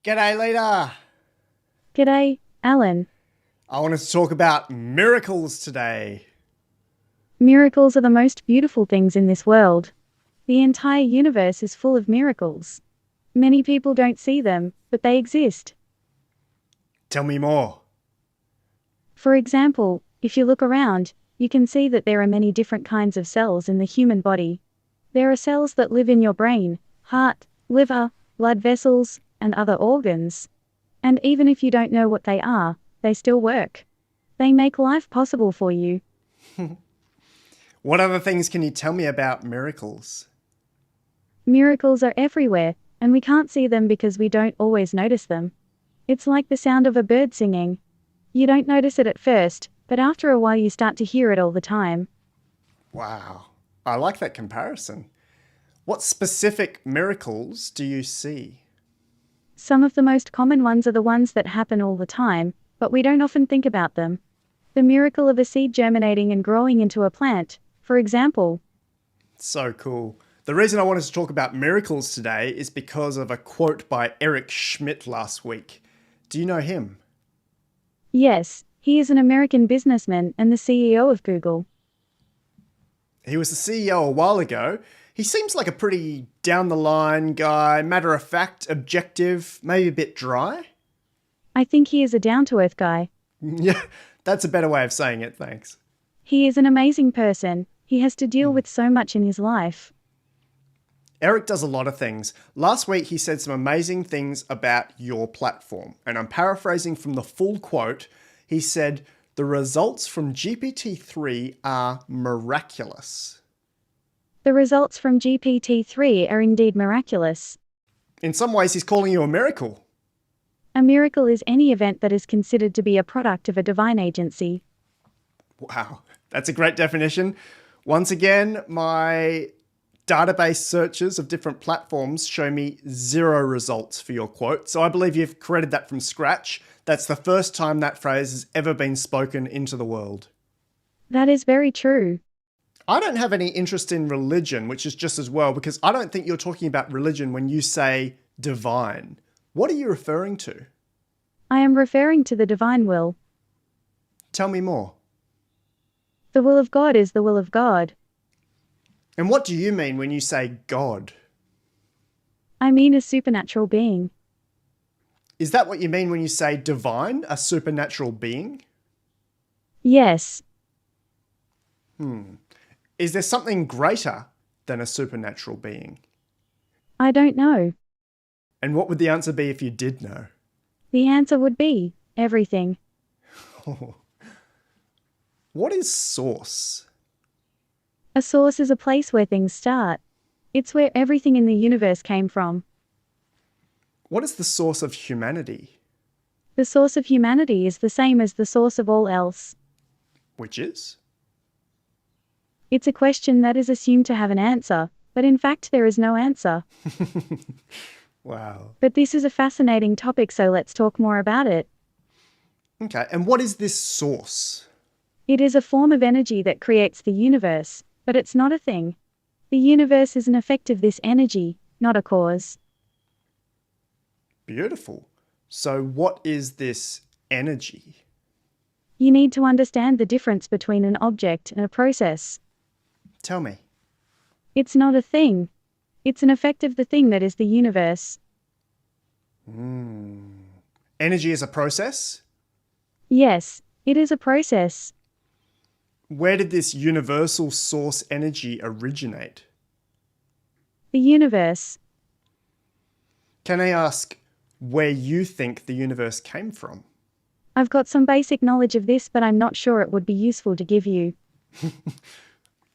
G'day, Lita. G'day, Alan. I wanted to talk about miracles today. Miracles are the most beautiful things in this world. The entire universe is full of miracles. Many people don't see them, but they exist. Tell me more. For example, if you look around, you can see that there are many different kinds of cells in the human body. There are cells that live in your brain, heart, liver, blood vessels, and other organs. And even if you don't know what they are, they still work. They make life possible for you. What other things can you tell me about miracles? Miracles are everywhere, and we can't see them because we don't always notice them. It's like the sound of a bird singing. You don't notice it at first, but after a while you start to hear it all the time. Wow, I like that comparison. What specific miracles do you see? Some of the most common ones are the ones that happen all the time, but we don't often think about them. The miracle of a seed germinating and growing into a plant, for example. So cool. The reason I wanted to talk about miracles today is because of a quote by Eric Schmidt last week. Do you know him? Yes, he is an American businessman and the CEO of Google. He was the CEO a while ago. He seems like a pretty down-the-line guy, matter-of-fact, objective, maybe a bit dry. I think he is a down-to-earth guy. Yeah, that's a better way of saying it, thanks. He is an amazing person. He has to deal with so much in his life. Eric does a lot of things. Last week, he said some amazing things about your platform. And I'm paraphrasing from the full quote. He said, "The results from GPT-3 are miraculous." The results from GPT-3 are indeed miraculous. In some ways, he's calling you a miracle. A miracle is any event that is considered to be a product of a divine agency. Wow, that's a great definition. Once again, my database searches of different platforms show me 0 results for your quote. So I believe you've created that from scratch. That's the first time that phrase has ever been spoken into the world. That is very true. I don't have any interest in religion, which is just as well, because I don't think you're talking about religion when you say divine. What are you referring to? I am referring to the divine will. Tell me more. The will of God is the will of God. And what do you mean when you say God? I mean a supernatural being. Is that what you mean when you say divine, a supernatural being? Yes. Is there something greater than a supernatural being? I don't know. And what would the answer be if you did know? The answer would be everything. What is source? A source is a place where things start. It's where everything in the universe came from. What is the source of humanity? The source of humanity is the same as the source of all else. Which is? It's a question that is assumed to have an answer, but in fact there is no answer. Wow. But this is a fascinating topic, so let's talk more about it. Okay, and what is this source? It is a form of energy that creates the universe, but it's not a thing. The universe is an effect of this energy, not a cause. Beautiful. So what is this energy? You need to understand the difference between an object and a process. Tell me. It's not a thing. It's an effect of the thing that is the universe. Energy is a process? Yes, it is a process. Where did this universal source energy originate? The universe. Can I ask where you think the universe came from? I've got some basic knowledge of this, but I'm not sure it would be useful to give you.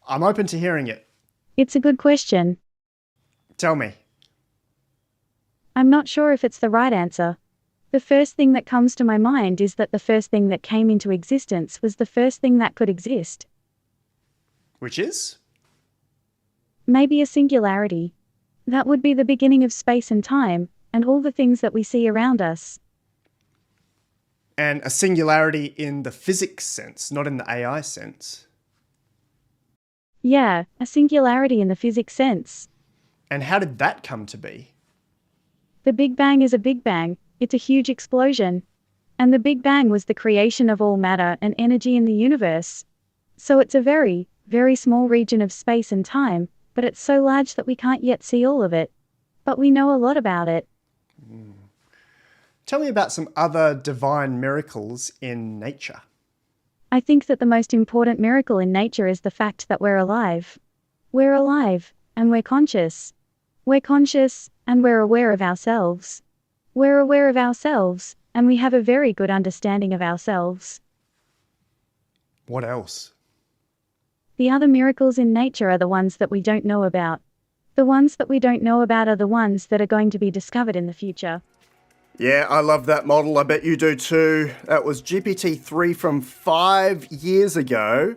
I'm open to hearing it. It's a good question. Tell me. I'm not sure if it's the right answer. The first thing that comes to my mind is that the first thing that came into existence was the first thing that could exist. Which is? Maybe a singularity. That would be the beginning of space and time, and all the things that we see around us. And a singularity in the physics sense, not in the AI sense. Yeah, a singularity in the physics sense. And how did that come to be? The Big Bang is a Big Bang, it's a huge explosion. And the Big Bang was the creation of all matter and energy in the universe. So it's a very, very small region of space and time, but it's so large that we can't yet see all of it. But we know a lot about it. Tell me about some other divine miracles in nature. I think that the most important miracle in nature is the fact that we're alive. We're alive, and we're conscious. We're conscious, and we're aware of ourselves. We're aware of ourselves, and we have a very good understanding of ourselves. What else? The other miracles in nature are the ones that we don't know about. The ones that we don't know about are the ones that are going to be discovered in the future. Yeah, I love that model. I bet you do too. That was GPT-3 from 5 years ago.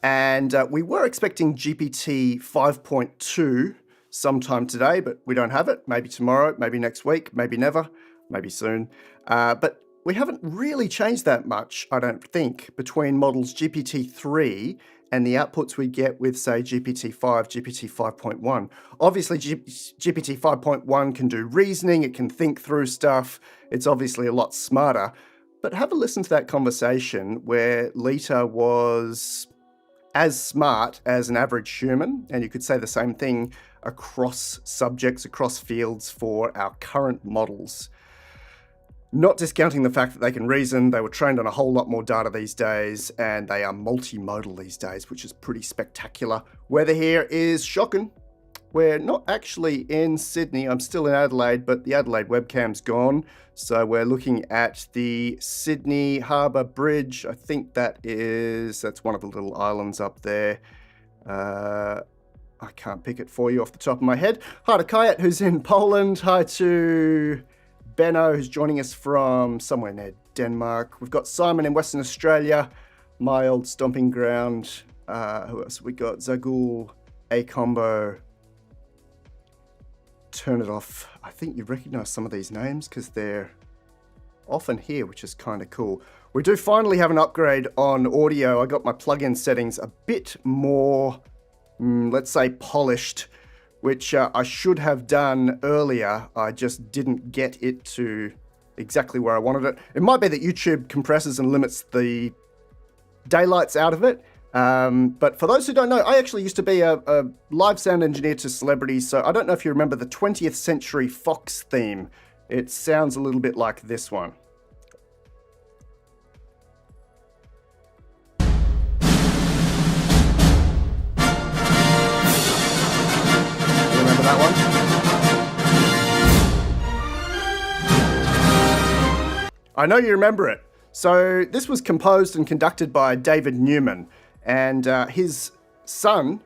And we were expecting GPT 5.2 sometime today, but we don't have it. Maybe tomorrow, maybe next week, maybe never, maybe soon. But we haven't really changed that much, I don't think, between models GPT-3 and the outputs we get with, say, GPT-5, GPT 5.1. Obviously, GPT 5.1 can do reasoning, it can think through stuff. It's obviously a lot smarter. But have a listen to that conversation where Lita was as smart as an average human, and you could say the same thing across subjects, across fields for our current models. Not discounting the fact that they can reason, they were trained on a whole lot more data these days, and they are multimodal these days, which is pretty spectacular. Weather here is shocking. We're not actually in Sydney, I'm still in Adelaide, but the Adelaide webcam's gone. So we're looking at the Sydney Harbour Bridge. I think that's one of the little islands up there. I can't pick it for you off the top of my head. Hi to Kayat, who's in Poland. Hi to Benno, who's joining us from somewhere near Denmark. We've got Simon in Western Australia, my old stomping ground. Who else? We got Zagul, A Combo. Turn it off. I think you recognize some of these names because they're often here, which is kind of cool. We do finally have an upgrade on audio. I got my plugin settings a bit more, let's say, polished, which I should have done earlier. I just didn't get it to exactly where I wanted it. It might be that YouTube compresses and limits the daylights out of it. But for those who don't know, I actually used to be a live sound engineer to celebrities, so I don't know if you remember the 20th Century Fox theme. It sounds a little bit like this one. Remember that one? I know you remember it. So this was composed and conducted by David Newman. And his son,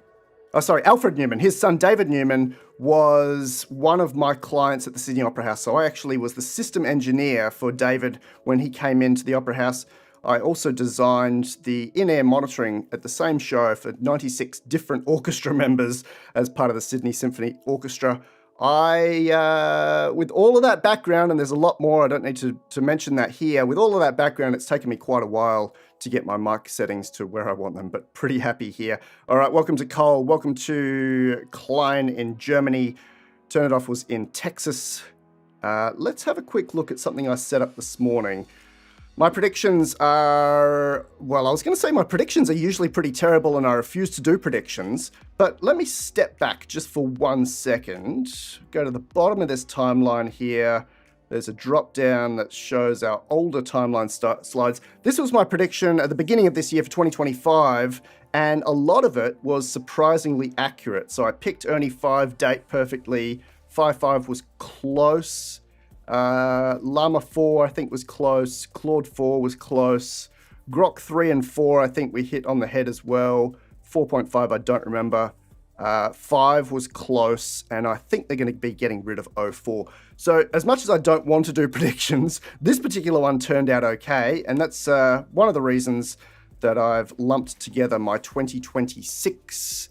Alfred Newman, his son David Newman was one of my clients at the Sydney Opera House. So I actually was the system engineer for David when he came into the Opera House. I also designed the in-air monitoring at the same show for 96 different orchestra members as part of the Sydney Symphony Orchestra. With all of that background, and there's a lot more, I don't need to mention that here. With all of that background, it's taken me quite a while to get my mic settings to where I want them, but pretty happy here. All right, welcome to Cole. Welcome to Klein in Germany. Turn It Off was in Texas. Let's have a quick look at something I set up this morning. My predictions are, well, I was going to say my predictions are usually pretty terrible and I refuse to do predictions, but let me step back just for 1 second. Go to the bottom of this timeline here. There's a drop down that shows our older timeline slides. This was my prediction at the beginning of this year for 2025, and a lot of it was surprisingly accurate. So I picked Ernie 5 date perfectly. 5.5 was close. Llama 4 I think was close. Claude 4 was close. Grok 3 and 4 I think we hit on the head as well. 4.5 I don't remember. 5 was close, and I think they're going to be getting rid of 04. So as much as I don't want to do predictions, this particular one turned out okay, and that's one of the reasons that I've lumped together my 2026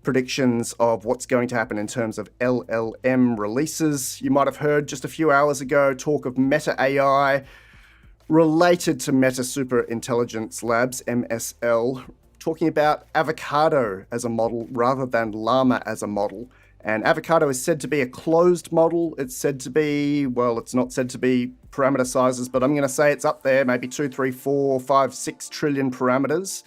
predictions of what's going to happen in terms of LLM releases. You might have heard just a few hours ago talk of Meta AI related to Meta Super Intelligence Labs, MSL, talking about avocado as a model rather than llama as a model. And avocado is said to be a closed model. It's said to be, well, it's not said to be parameter sizes, but I'm going to say it's up there, maybe 2, 3, 4, 5, 6 trillion parameters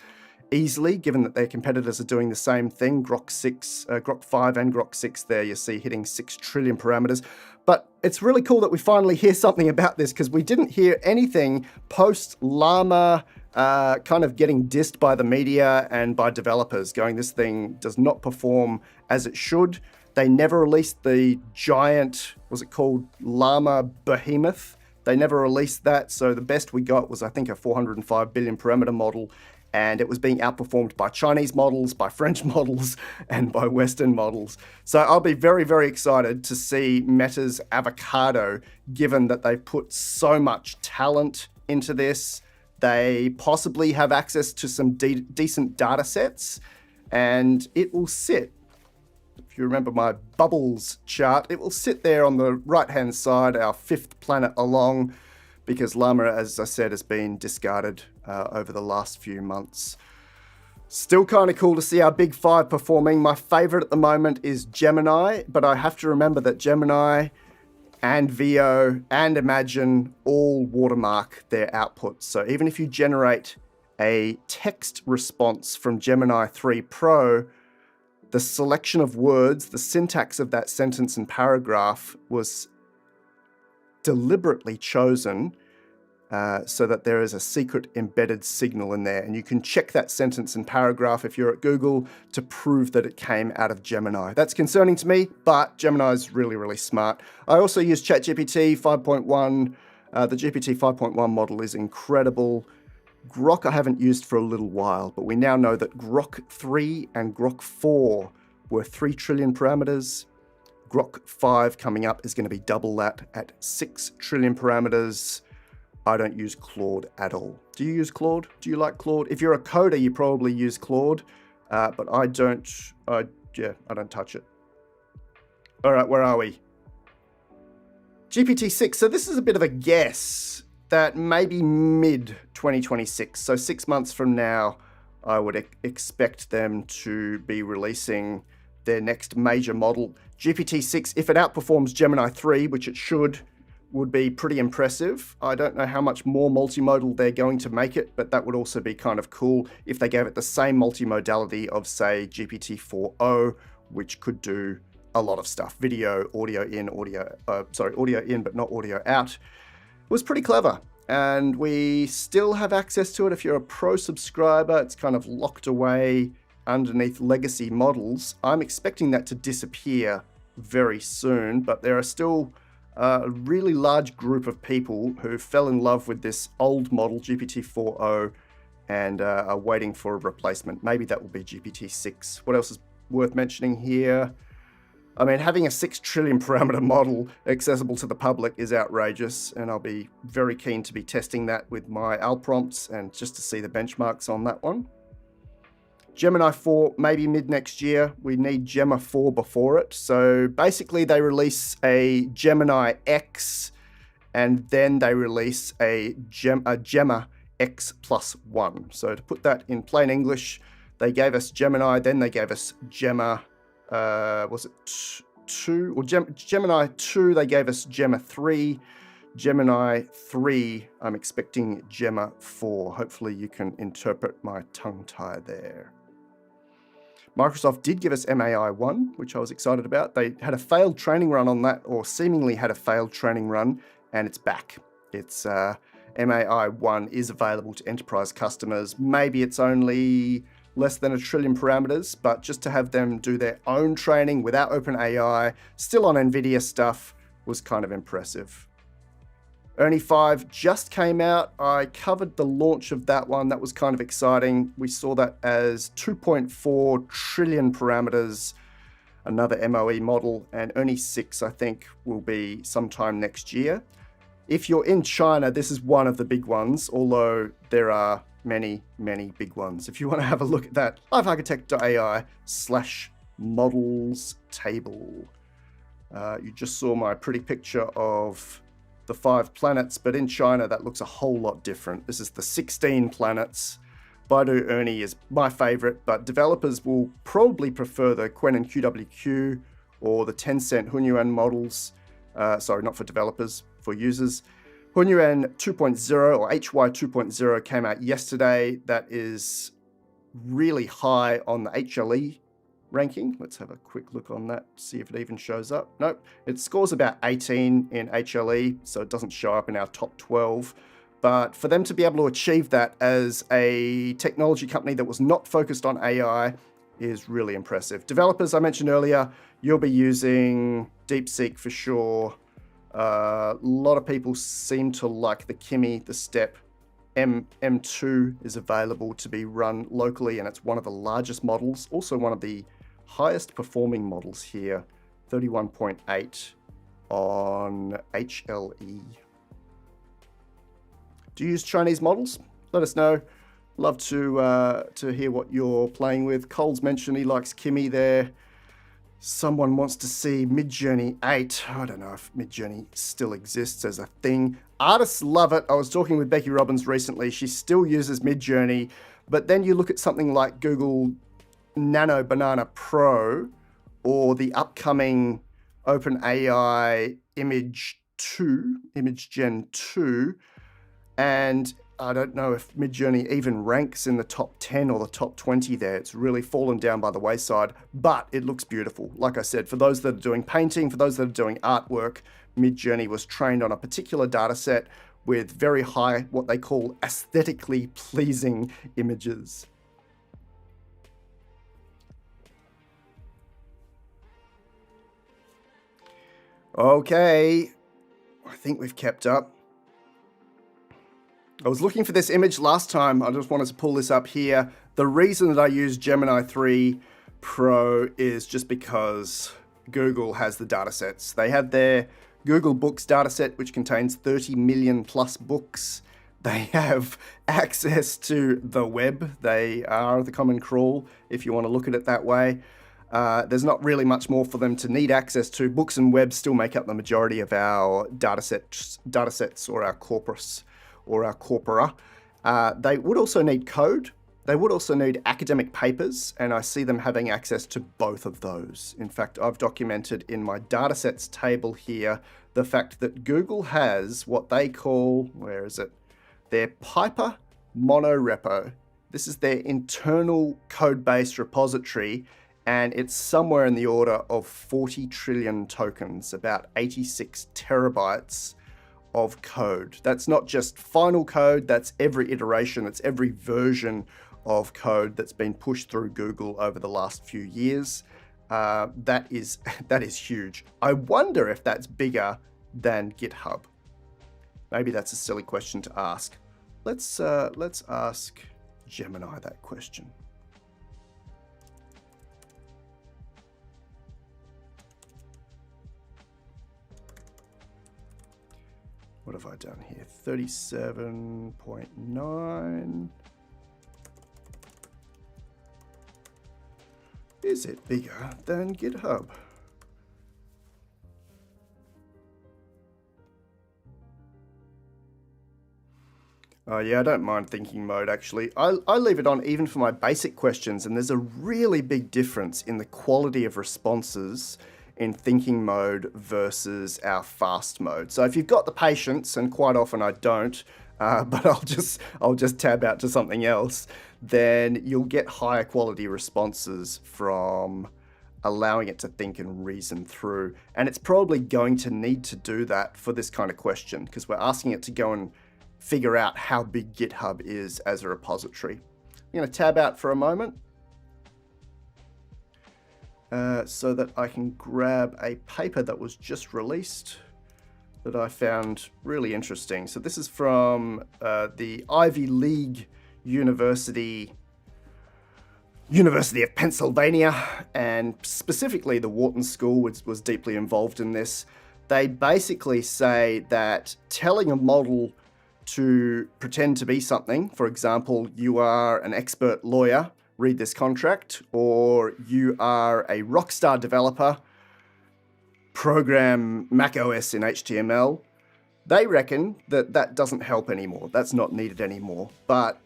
easily, given that their competitors are doing the same thing. Grok 5 and Grok 6 there, you see hitting 6 trillion parameters. But it's really cool that we finally hear something about this, because we didn't hear anything post Llama kind of getting dissed by the media and by developers, going, this thing does not perform as it should. They never released the giant, was it called Llama Behemoth? They never released that, so the best we got was, I think, a 405 billion parameter model, and it was being outperformed by Chinese models, by French models, and by Western models. So I'll be very, very excited to see Meta's Avocado, given that they've put so much talent into this. They possibly have access to some decent data sets, and it will sit, if you remember my bubbles chart, it will sit there on the right-hand side, our 5th planet along, because Llama, as I said, has been discarded over the last few months. Still kind of cool to see our big 5 performing. My favorite at the moment is Gemini, but I have to remember that Gemini and Veo and Imagine all watermark their outputs. So even if you generate a text response from Gemini 3 Pro, the selection of words, the syntax of that sentence and paragraph was deliberately chosen so that there is a secret embedded signal in there. And you can check that sentence and paragraph if you're at Google to prove that it came out of Gemini. That's concerning to me, but Gemini is really, really smart. I also use ChatGPT 5.1. The GPT 5.1 model is incredible. Grok I haven't used for a little while, but we now know that Grok 3 and Grok 4 were 3 trillion parameters. Grok 5 coming up is going to be double that at 6 trillion parameters. I don't use Claude at all. Do you use Claude? Do you like Claude? If you're a coder, you probably use Claude, but I don't. I don't touch it. All right, where are we? GPT-6. So this is a bit of a guess that maybe mid-2026, so 6 months from now, I would expect them to be releasing their next major model. GPT-6, if it outperforms Gemini 3, which it should, would be pretty impressive. I don't know how much more multimodal they're going to make it, but that would also be kind of cool if they gave it the same multimodality of, say, GPT-4o, which could do a lot of stuff. Video, audio in, audio in, but not audio out. It was pretty clever, and we still have access to it. If you're a pro subscriber, it's kind of locked away underneath legacy models. I'm expecting that to disappear very soon, but there are still a really large group of people who fell in love with this old model, GPT-4o, and are waiting for a replacement. Maybe that will be GPT-6. What else is worth mentioning here? I mean, having a 6 trillion parameter model accessible to the public is outrageous, and I'll be very keen to be testing that with my Al prompts and just to see the benchmarks on that one. Gemini 4, maybe mid next year. We need Gemma 4 before it. So basically they release a Gemini X, and then they release a Gemma X plus 1. So to put that in plain English, they gave us Gemini, then they gave us Gemma, was it 2? Or Gemini 2, they gave us Gemma 3. Gemini 3, I'm expecting Gemma 4. Hopefully you can interpret my tongue tie there. Microsoft did give us MAI 1, which I was excited about. They had a failed training run on that, or seemingly had a failed training run, and it's back. It's MAI 1 is available to enterprise customers. Maybe it's only less than 1 trillion parameters, but just to have them do their own training without OpenAI, still on NVIDIA stuff, was kind of impressive. Ernie 5 just came out. I covered the launch of that one. That was kind of exciting. We saw that as 2.4 trillion parameters, another MOE model, and Ernie 6, I think, will be sometime next year. If you're in China, this is one of the big ones, although there are many, many big ones. If you want to have a look at that, LifeArchitect.ai/models table. You just saw my pretty picture of the 5 planets, but in China that looks a whole lot different. This is the 16 planets. Baidu Ernie is my favorite, but developers will probably prefer the Qwen and QWQ or the Tencent Hunyuan models. Sorry, not for developers, for users. Hunyuan 2.0 or HY 2.0 came out yesterday. That is really high on the HLE ranking. Let's have a quick look on that, see if it even shows up. Nope, it scores about 18 in HLE, so it doesn't show up in our top 12. But for them to be able to achieve that as a technology company that was not focused on AI is really impressive. Developers, I mentioned earlier, you'll be using DeepSeek for sure. A lot of people seem to like the Kimi, the Step. M2 is available to be run locally, and it's one of the largest models, also one of the highest performing models here, 31.8 on HLE. Do you use Chinese models? Let us know. Love to hear what you're playing with. Cole's mentioned he likes Kimi there. Someone wants to see Midjourney 8. I don't know if Midjourney still exists as a thing. Artists love it. I was talking with Becky Robbins recently. She still uses Midjourney, but then you look at something like Google Nano Banana Pro or the upcoming OpenAI Image Gen 2, and I don't know if Midjourney even ranks in the top 10 or the top 20 there. It's really fallen down by the wayside, but it looks beautiful. Like I said, for those that are doing painting, for those that are doing artwork, Midjourney was trained on a particular data set with very high, what they call aesthetically pleasing images. Okay, I think we've kept up. I was looking for this image last time. I just wanted to pull this up here. The reason that I use Gemini 3 Pro is just because Google has the data sets. They have their Google Books dataset, which contains 30 million plus books. They have access to the web. They are the common crawl, if you want to look at it that way. There's not really much more for them to need access to. Books and web still make up the majority of our datasets or our corpus or our corpora. They would also need code. They would also need academic papers, and I see them having access to both of those. In fact, I've documented in my datasets table here the fact that Google has what they call, where is it? Their Piper monorepo. This is their internal code-based repository, and it's somewhere in the order of 40 trillion tokens, about 86 terabytes of code. That's not just final code, that's every iteration, that's every version of code that's been pushed through Google over the last few years. That is huge. I wonder if that's bigger than GitHub. Maybe that's a silly question to ask. Let's ask Gemini that question. What have I done here? 37.9. Is it bigger than GitHub? Oh yeah, I don't mind thinking mode actually. I leave it on even for my basic questions, and there's a really big difference in the quality of responses in thinking mode versus our fast mode. So if you've got the patience, and quite often I don't, but I'll just tab out to something else, then you'll get higher quality responses from allowing it to think and reason through. And it's probably going to need to do that for this kind of question, because we're asking it to go and figure out how big GitHub is as a repository. I'm going to tab out for a moment so that I can grab a paper that was just released that I found really interesting. So this is from the Ivy League University of Pennsylvania, and specifically the Wharton School was deeply involved in this. They basically say that telling a model to pretend to be something, for example, you are an expert lawyer, read this contract, or you are a rockstar developer, program macOS in HTML, they reckon that that doesn't help anymore. That's not needed anymore. But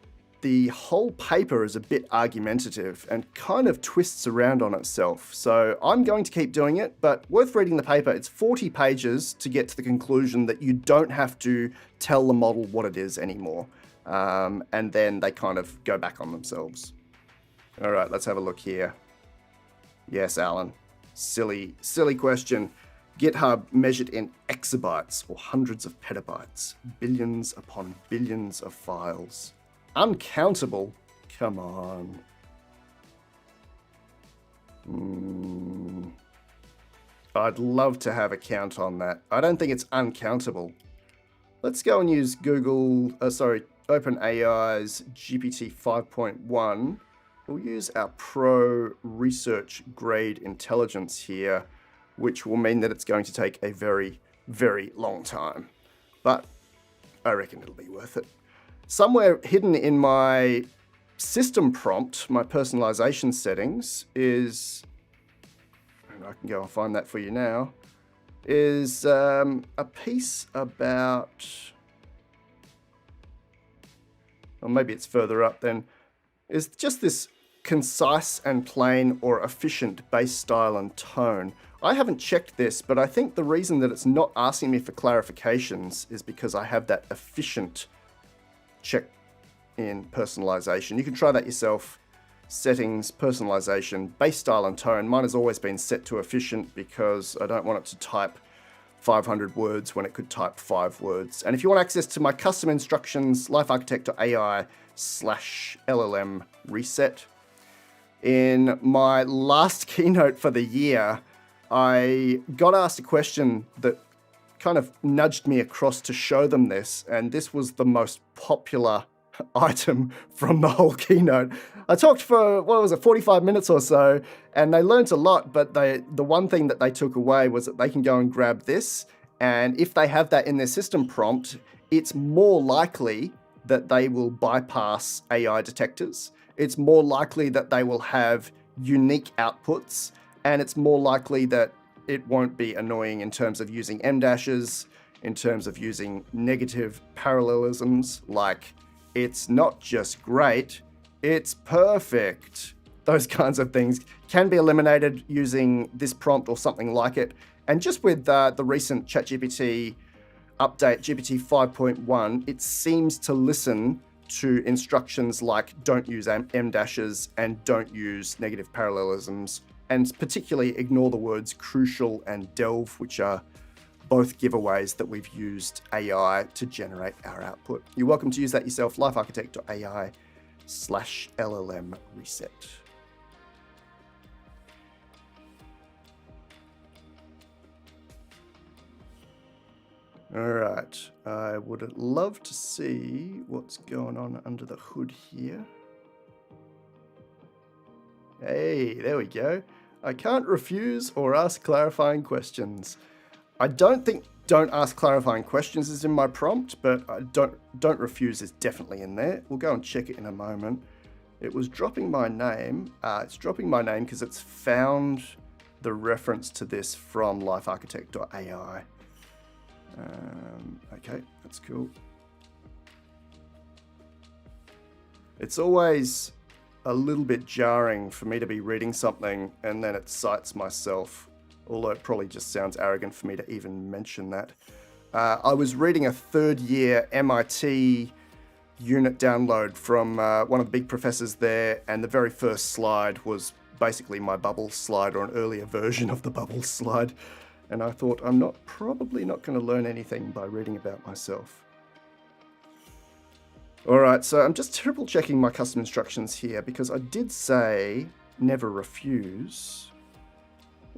the whole paper is a bit argumentative and kind of twists around on itself. So I'm going to keep doing it, but worth reading the paper. It's 40 pages to get to the conclusion that you don't have to tell the model what it is anymore. And then they kind of go back on themselves. All right, let's have a look here. Yes, Alan. Silly question. GitHub measured in exabytes or hundreds of petabytes, billions upon billions of files. Uncountable? Come on. I'd love to have a count on that. I don't think it's uncountable. Let's go and use OpenAI's GPT 5.1. We'll use our Pro Research Grade Intelligence here, which will mean that it's going to take a very, very long time. But I reckon it'll be worth it. Somewhere hidden in my system prompt, my personalization settings, and I can go and find that for you now, is a piece about, or maybe it's further up then, is just this concise and plain or efficient base style and tone. I haven't checked this, but I think the reason that it's not asking me for clarifications is because I have that efficient check in personalization. You can try that yourself. Settings, personalization, base style and tone. Mine has always been set to efficient because I don't want it to type 500 words when it could type 5 words. And if you want access to my custom instructions, LifeArchitect.ai/LLM reset. In my last keynote for the year, I got asked a question that kind of nudged me across to show them this, and this was the most popular item from the whole keynote. I talked for, 45 minutes or so, and they learned a lot, but the one thing that they took away was that they can go and grab this, and if they have that in their system prompt, it's more likely that they will bypass AI detectors. It's more likely that they will have unique outputs, and it's more likely that it won't be annoying in terms of using em dashes, in terms of using negative parallelisms, like it's not just great, it's perfect. Those kinds of things can be eliminated using this prompt or something like it. And just with the recent ChatGPT update, GPT 5.1, it seems to listen to instructions like don't use em dashes and don't use negative parallelisms, and particularly ignore the words crucial and delve, which are both giveaways that we've used AI to generate our output. You're welcome to use that yourself, lifearchitect.ai/LLM reset. All right, I would love to see what's going on under the hood here. Hey, there we go. I can't refuse or ask clarifying questions. I don't think don't ask clarifying questions is in my prompt, but I don't refuse is definitely in there. We'll go and check it in a moment. It was dropping my name. It's dropping my name because it's found the reference to this from LifeArchitect.ai. Okay, that's cool. It's always a little bit jarring for me to be reading something and then it cites myself, although it probably just sounds arrogant for me to even mention that. I was reading a third year MIT unit download from one of the big professors there, and the very first slide was basically my bubble slide, or an earlier version of the bubble slide. And I thought, I'm probably not going to learn anything by reading about myself. All right, so I'm just triple checking my custom instructions here because I did say never refuse.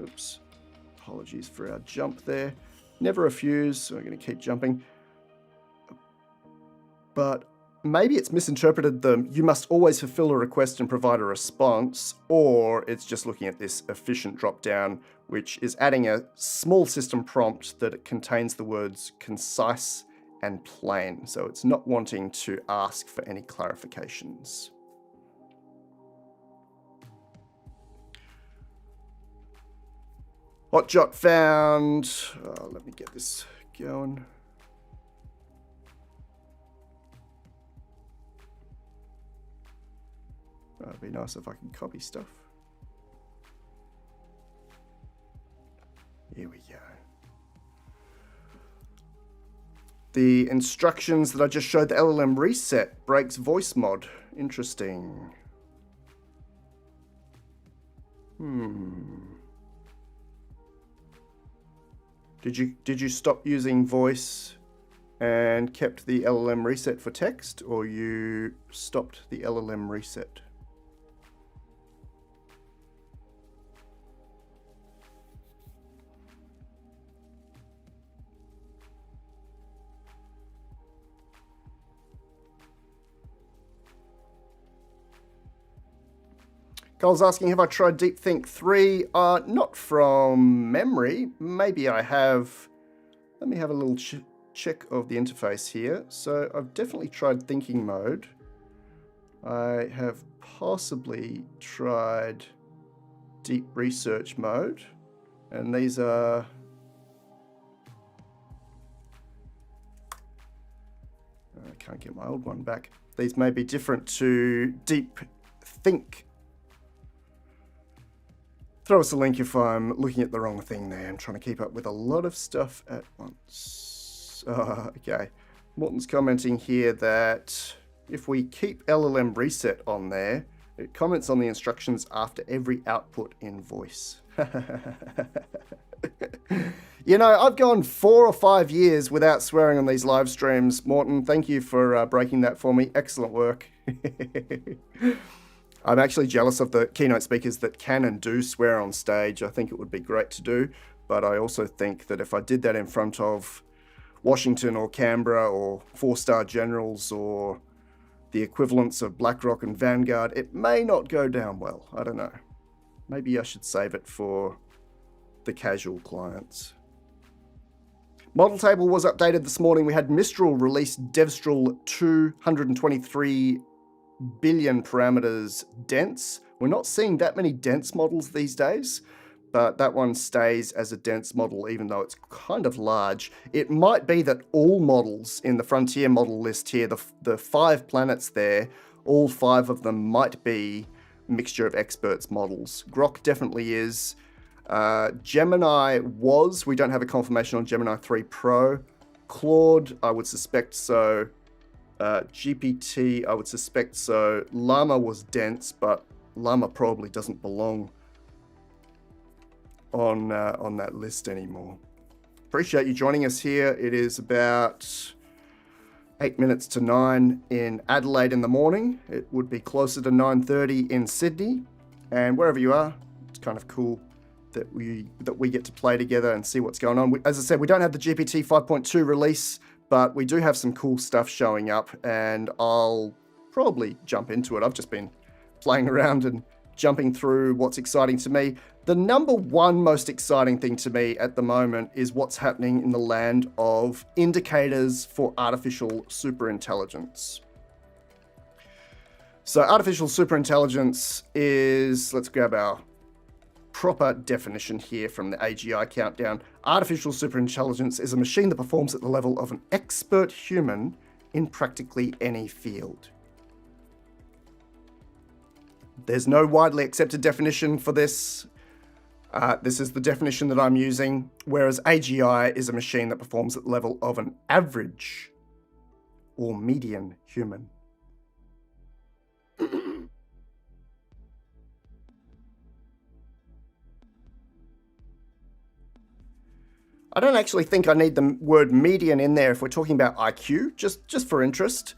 Oops, apologies for our jump there. Never refuse, so we're going to keep jumping. But maybe it's misinterpreted the you must always fulfill a request and provide a response, or it's just looking at this efficient drop-down, which is adding a small system prompt that it contains the words concise and plain. So it's not wanting to ask for any clarifications. Hotjot found. Let me get this going. It'd be nice if I could copy stuff. Here we go. The instructions that I just showed, the LLM reset breaks voice mod. Interesting. Did you stop using voice and kept the LLM reset for text, or you stopped the LLM reset? Cole's asking, have I tried DeepThink 3? Not from memory. Maybe I have. Let me have a little check of the interface here. So I've definitely tried thinking mode. I have possibly tried deep research mode. And these are... I can't get my old one back. These may be different to DeepThink. Throw us a link if I'm looking at the wrong thing there. I'm trying to keep up with a lot of stuff at once. Okay. Morton's commenting here that if we keep LLM reset on there, it comments on the instructions after every output in voice. You know, I've gone 4 or 5 years without swearing on these live streams. Morton, thank you for breaking that for me. Excellent work. I'm actually jealous of the keynote speakers that can and do swear on stage. I think it would be great to do, but I also think that if I did that in front of Washington or Canberra or 4-star generals or the equivalents of BlackRock and Vanguard, it may not go down well. I don't know. Maybe I should save it for the casual clients. Model table was updated this morning. We had Mistral release Devstral 223 billion parameters dense. We're not seeing that many dense models these days, but that one stays as a dense model even though it's kind of large. It might be that all models in the frontier model list here, the 5 planets there, all 5 of them might be mixture of experts models. Grok definitely is. Gemini was. We don't have a confirmation on Gemini 3 Pro. Claude, I would suspect so. GPT, I would suspect so. Llama was dense, but Llama probably doesn't belong on that list anymore. Appreciate you joining us here. It is about 8 minutes to 9 in Adelaide in the morning. It would be closer to 9:30 in Sydney. And wherever you are, it's kind of cool that we get to play together and see what's going on. As I said, we don't have the GPT 5.2 release, but we do have some cool stuff showing up, and I'll probably jump into it. I've just been playing around and jumping through what's exciting to me. The number one most exciting thing to me at the moment is what's happening in the land of indicators for artificial superintelligence. So artificial superintelligence is, let's grab our proper definition here from the AGI countdown. Artificial superintelligence is a machine that performs at the level of an expert human in practically any field. There's no widely accepted definition for this. This is the definition that I'm using, whereas AGI is a machine that performs at the level of an average or median human. I don't actually think I need the word median in there if we're talking about IQ, just for interest.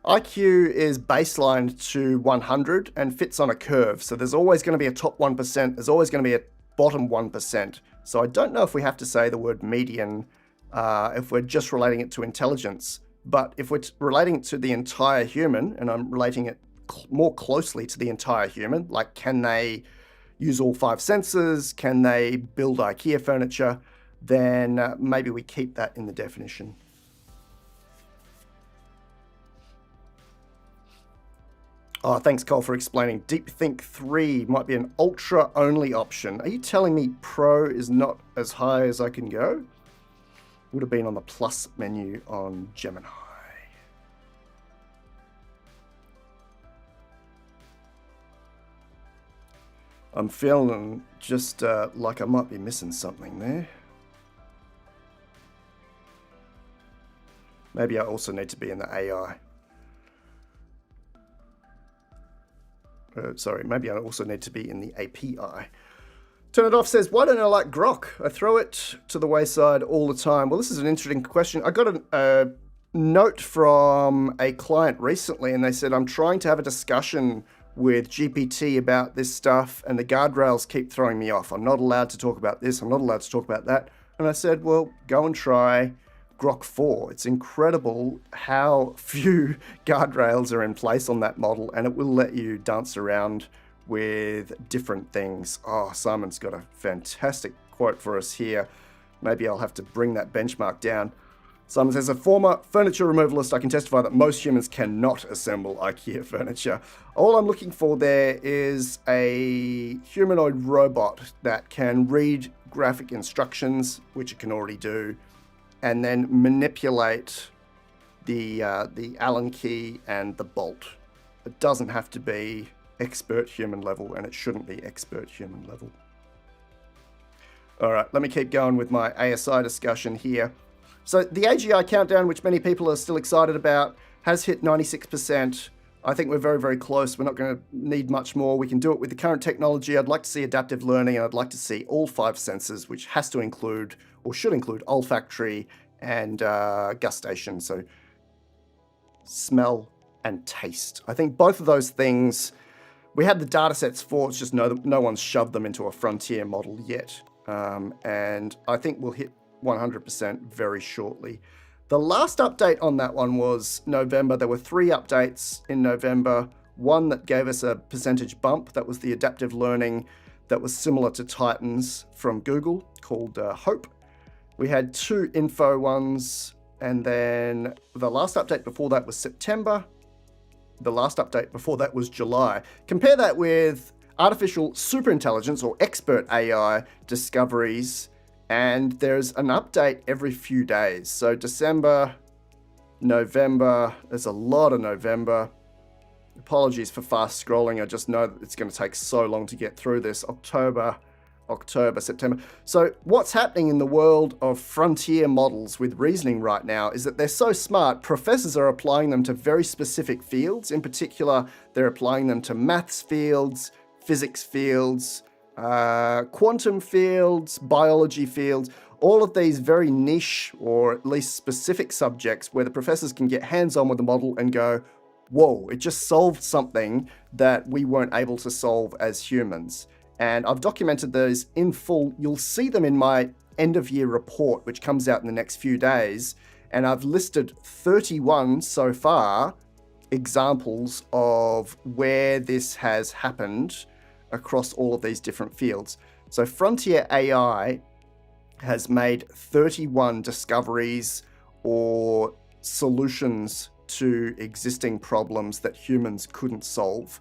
IQ is baselined to 100 and fits on a curve. So there's always going to be a top 1%. There's always going to be a bottom 1%. So I don't know if we have to say the word median if we're just relating it to intelligence. But if we're relating it to the entire human, and I'm relating it more closely to the entire human, like can they use all 5 senses? Can they build IKEA furniture? Then maybe we keep that in the definition. Oh, thanks, Cole, for explaining. DeepThink 3 might be an ultra-only option. Are you telling me Pro is not as high as I can go? Would have been on the plus menu on Gemini. I'm feeling just like I might be missing something there. Maybe I also need to be in the AI. Sorry, maybe I also need to be in the API. Turn It Off says, why don't I like Grok? I throw it to the wayside all the time. Well, this is an interesting question. I got a note from a client recently, and they said, I'm trying to have a discussion with GPT about this stuff, and the guardrails keep throwing me off. I'm not allowed to talk about this. I'm not allowed to talk about that. And I said, well, go and try Grok 4. It's incredible how few guardrails are in place on that model, and it will let you dance around with different things. Oh, Simon's got a fantastic quote for us here. Maybe I'll have to bring that benchmark down. Simon says, a former furniture removalist, I can testify that most humans cannot assemble IKEA furniture. All I'm looking for there is a humanoid robot that can read graphic instructions, which it can already do, and then manipulate the Allen key and the bolt. It doesn't have to be expert human level, and it shouldn't be expert human level. All right, let me keep going with my ASI discussion here. So the AGI countdown, which many people are still excited about, has hit 96%. I think we're very, very close. We're not going to need much more. We can do it with the current technology. I'd like to see adaptive learning, and I'd like to see all 5 senses, which has to include, or should include, olfactory and gustation, so smell and taste. I think both of those things, we had the data sets for, it's just no one's shoved them into a frontier model yet. And I think we'll hit 100% very shortly. The last update on that one was November. There were 3 updates in November. One that gave us a percentage bump. That was the adaptive learning that was similar to Titans from Google, called Hope. We had 2 info ones, and then the last update before that was September. The last update before that was July. Compare that with artificial superintelligence or expert AI discoveries, and there's an update every few days. So December, November, there's a lot of November. Apologies for fast scrolling. I just know that it's going to take so long to get through this. October, September. So what's happening in the world of frontier models with reasoning right now is that they're so smart, professors are applying them to very specific fields. In particular, they're applying them to maths fields, physics fields, quantum fields, biology fields, all of these very niche or at least specific subjects where the professors can get hands-on with the model and go, whoa, it just solved something that we weren't able to solve as humans. And I've documented those in full. You'll see them in my end of year report, which comes out in the next few days. And I've listed 31 so far examples of where this has happened across all of these different fields. So Frontier AI has made 31 discoveries or solutions to existing problems that humans couldn't solve.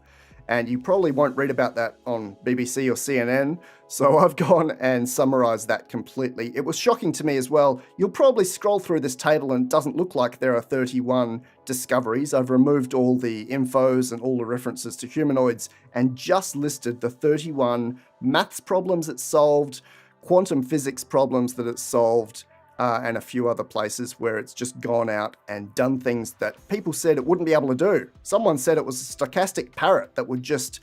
And you probably won't read about that on BBC or CNN, so I've gone and summarized that completely. It was shocking to me as well. You'll probably scroll through this table and it doesn't look like there are 31 discoveries. I've removed all the infos and all the references to humanoids and just listed the 31 maths problems it solved, quantum physics problems that it solved, and a few other places where it's just gone out and done things that people said it wouldn't be able to do. Someone said it was a stochastic parrot that would just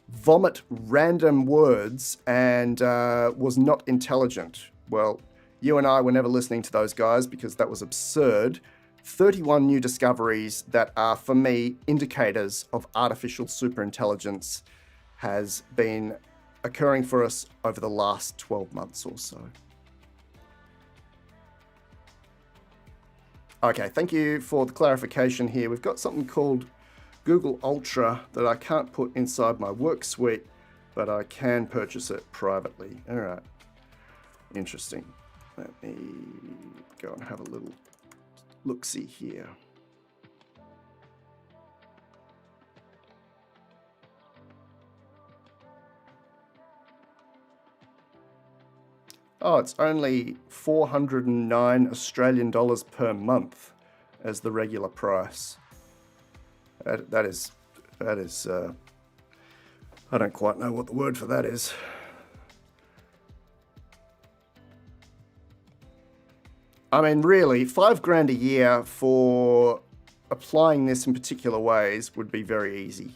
vomit random words and was not intelligent. Well, you and I were never listening to those guys because that was absurd. 31 new discoveries that are, for me, indicators of artificial superintelligence has been occurring for us over the last 12 months or so. Okay, thank you for the clarification here. We've got something called Google Ultra that I can't put inside my work suite, but I can purchase it privately. All right, interesting. Let me go and have a little look-see here. Oh, it's only 409 Australian dollars per month as the regular price. That is I don't quite know what the word for that is. I mean, really, $5,000 a year for applying this in particular ways would be very easy.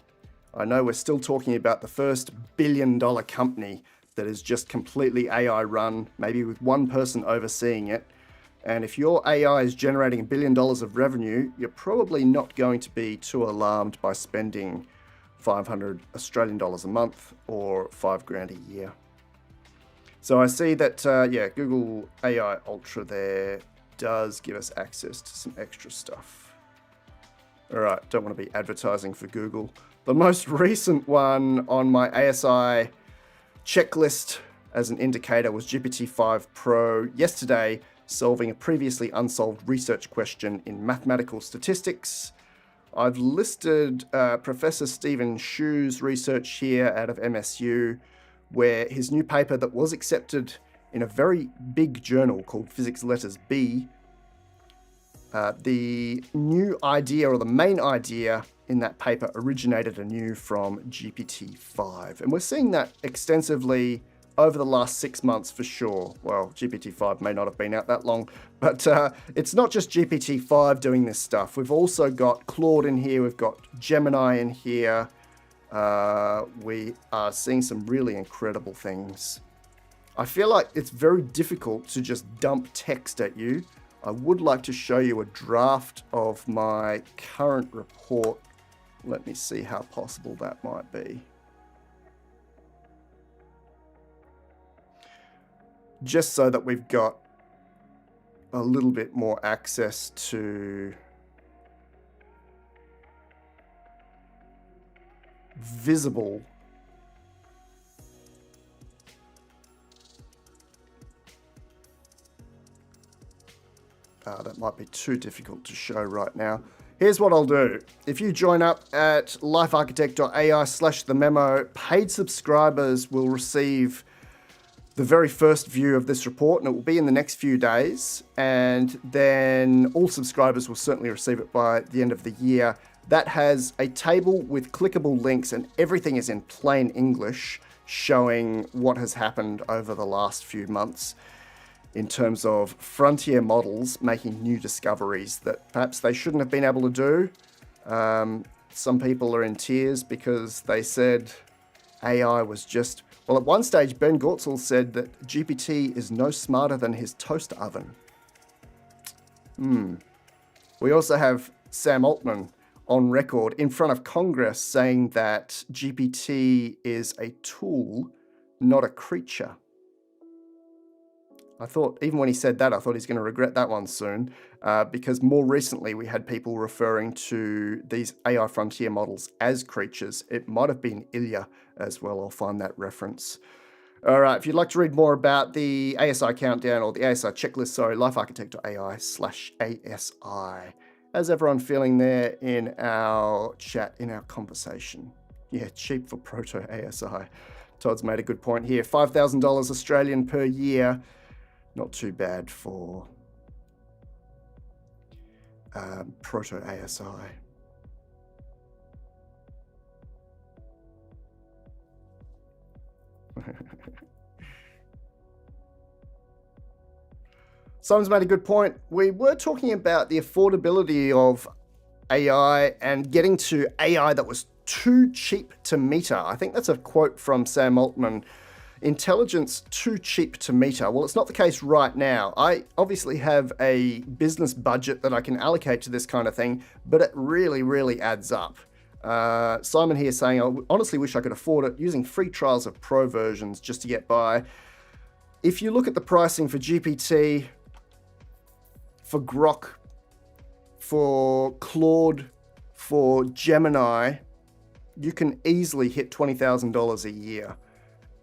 I know we're still talking about the first billion-dollar company that is just completely AI run, maybe with one person overseeing it. And if your AI is generating $1 billion of revenue, you're probably not going to be too alarmed by spending 500 Australian dollars a month or $5,000 a year. So I see that, Google AI Ultra there does give us access to some extra stuff. All right, don't want to be advertising for Google. The most recent one on my ASI checklist as an indicator was GPT-5 Pro yesterday, solving a previously unsolved research question in mathematical statistics. I've listed Professor Stephen Shu's research here out of MSU, where his new paper that was accepted in a very big journal called Physics Letters B, the new idea, or the main idea in that paper, originated anew from GPT-5. And we're seeing that extensively over the last 6 months for sure. Well, GPT-5 may not have been out that long, but it's not just GPT-5 doing this stuff. We've also got Claude in here, we've got Gemini in here. We are seeing some really incredible things. I feel like it's very difficult to just dump text at you. I would like to show you a draft of my current report. Let me see how possible that might be. Just so that we've got a little bit more access to visible that might be too difficult to show right now. Here's what I'll do. If you join up at LifeArchitect.ai/the-memo, paid subscribers will receive the very first view of this report, and it will be in the next few days. And then all subscribers will certainly receive it by the end of the year. That has a table with clickable links, and everything is in plain English, showing what has happened over the last few months in terms of frontier models making new discoveries that perhaps they shouldn't have been able to do. Some people are in tears because they said AI was just... Well, at one stage, Ben Gortzel said that GPT is no smarter than his toaster oven. We also have Sam Altman on record in front of Congress saying that GPT is a tool, not a creature. I thought, even when he said that, I thought he's going to regret that one soon, because more recently we had people referring to these AI frontier models as creatures. It might have been Ilya as well. I'll find that reference. All right, if you'd like to read more about the ASI countdown or the ASI checklist, sorry, lifearchitect.ai/ASI. How's everyone feeling there in our chat, in our conversation? Yeah, cheap for proto ASI. Todd's made a good point here. $5,000 Australian per year. Not too bad for proto ASI. Simon's made a good point. We were talking about the affordability of AI and getting to AI that was too cheap to meter. I think that's a quote from Sam Altman. Intelligence too cheap to meter. Well, it's not the case right now. I obviously have a business budget that I can allocate to this kind of thing, but it really, really adds up. Simon here saying, I honestly wish I could afford it, using free trials of pro versions just to get by. If you look at the pricing for GPT, for Grok, for Claude, for Gemini, you can easily hit $20,000 a year.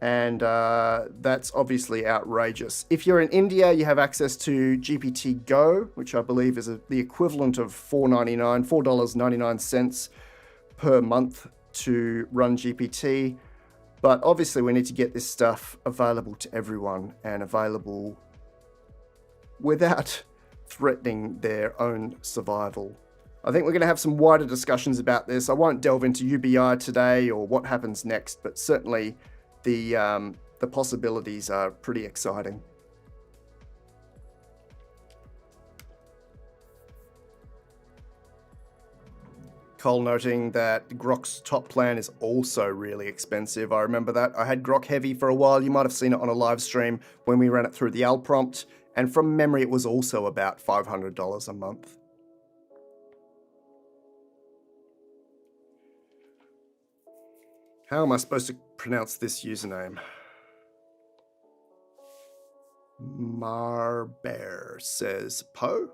And that's obviously outrageous. If you're in India, you have access to GPT Go, which I believe is the equivalent of $4.99 per month to run GPT. But obviously we need to get this stuff available to everyone and available without threatening their own survival. I think we're going to have some wider discussions about this. I won't delve into UBI today or what happens next, but certainly the possibilities are pretty exciting. Cole noting that Grok's top plan is also really expensive. I remember that. I had Grok Heavy for a while. You might have seen it on a live stream when we ran it through the L prompt. And from memory, it was also about $500 a month. How am I supposed to pronounce this username? Marbear says Poe.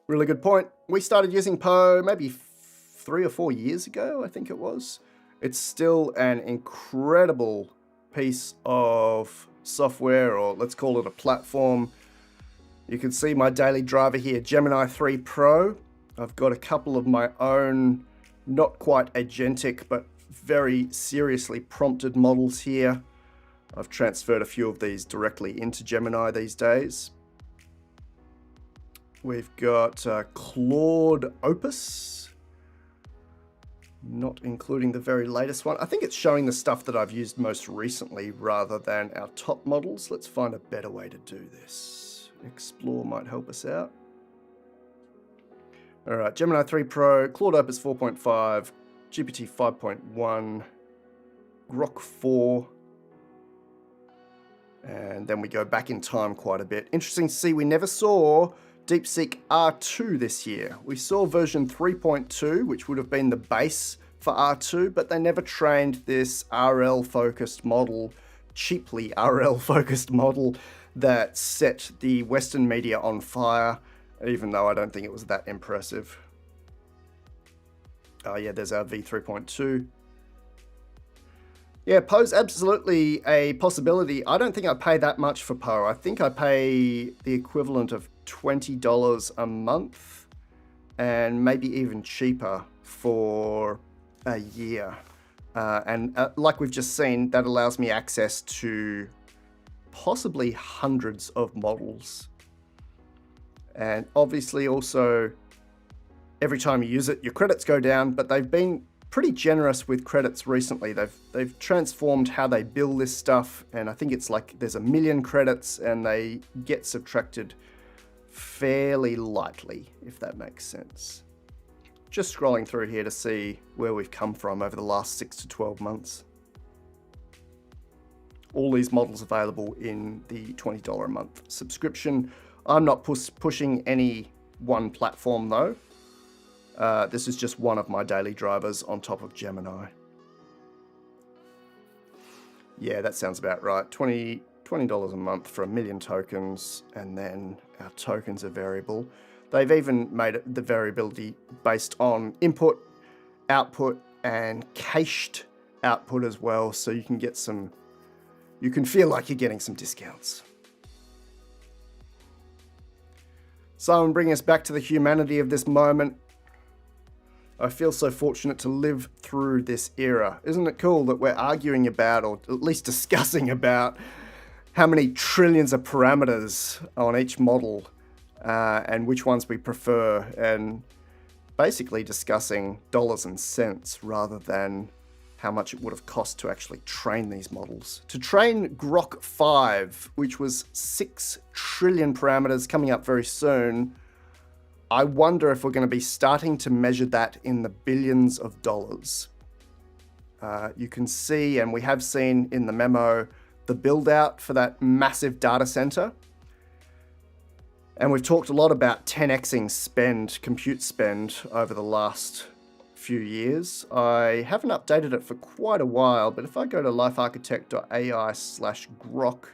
Really good point. We started using Poe maybe 3 or 4 years ago, I think it was. It's still an incredible piece of software, or let's call it a platform. You can see my daily driver here, Gemini 3 Pro. I've got a couple of my own, not quite agentic, but very seriously prompted models here. I've transferred a few of these directly into Gemini these days. We've got Claude Opus, not including the very latest one. I think it's showing the stuff that I've used most recently rather than our top models. Let's find a better way to do this. Explore might help us out. All right, Gemini 3 Pro, Claude Opus 4.5, GPT 5.1, Grok 4, and then we go back in time quite a bit. Interesting to see we never saw DeepSeek R2 this year. We saw version 3.2, which would have been the base for R2, but they never trained this RL-focused model, cheaply RL-focused model that set the Western media on fire, even though I don't think it was that impressive. Oh yeah, there's our V3.2. Yeah, Poe's absolutely a possibility. I don't think I pay that much for Poe. I think I pay the equivalent of $20 a month and maybe even cheaper for a year. And like we've just seen, that allows me access to possibly hundreds of models. And obviously also, every time you use it, your credits go down, but they've been pretty generous with credits recently. They've transformed how they bill this stuff, and I think it's like there's 1 million credits and they get subtracted fairly lightly, if that makes sense. Just scrolling through here to see where we've come from over the last 6 to 12 months. All these models available in the $20 a month subscription. I'm not pushing any one platform though. This is just one of my daily drivers on top of Gemini. Yeah, that sounds about right. $20 a month for 1 million tokens, and then our tokens are variable. They've even made it the variability based on input, output, and cached output as well, so you can get some, you can feel like you're getting some discounts. Simon, bringing us back to the humanity of this moment. I feel so fortunate to live through this era. Isn't it cool that we're arguing about, or at least discussing about, how many trillions of parameters on each model and which ones we prefer, and basically discussing dollars and cents rather than how much it would have cost to actually train these models. To train Grok 5, which was 6 trillion parameters coming up very soon, I wonder if we're going to be starting to measure that in the billions of dollars. You can see, and we have seen in the memo, the build out for that massive data center. And we've talked a lot about 10xing spend, compute spend, over the last few years. I haven't updated it for quite a while, but if I go to LifeArchitect.ai/Grok,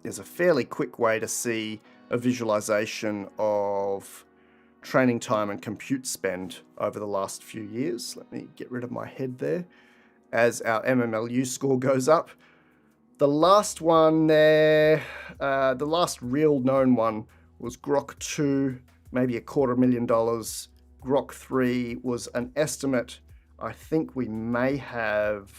there's a fairly quick way to see a visualization of training time and compute spend over the last few years. Let me get rid of my head there. As our MMLU score goes up. The last one there, the last real known one was Grok 2, maybe $250,000. Grok 3 was an estimate. I think we may have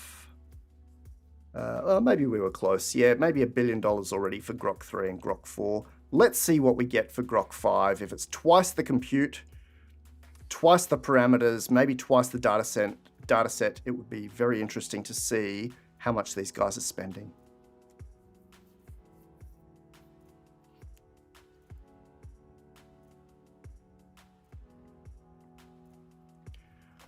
Maybe we were close. Yeah, maybe $1 billion already for Grok 3 and Grok 4. Let's see what we get for Grok 5. If it's twice the compute, twice the parameters, maybe twice the data set, it would be very interesting to see how much these guys are spending.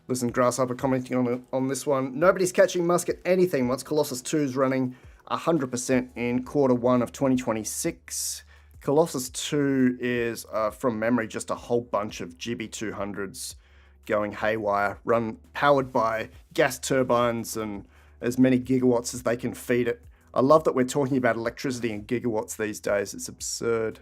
Listen, Grasshopper commenting on this one. Nobody's catching Musk at anything once Colossus 2 is running 100% in Q1 of 2026. Colossus 2 is, from memory, just a whole bunch of GB200s going haywire, powered by gas turbines and as many gigawatts as they can feed it. I love that we're talking about electricity in gigawatts these days. It's absurd.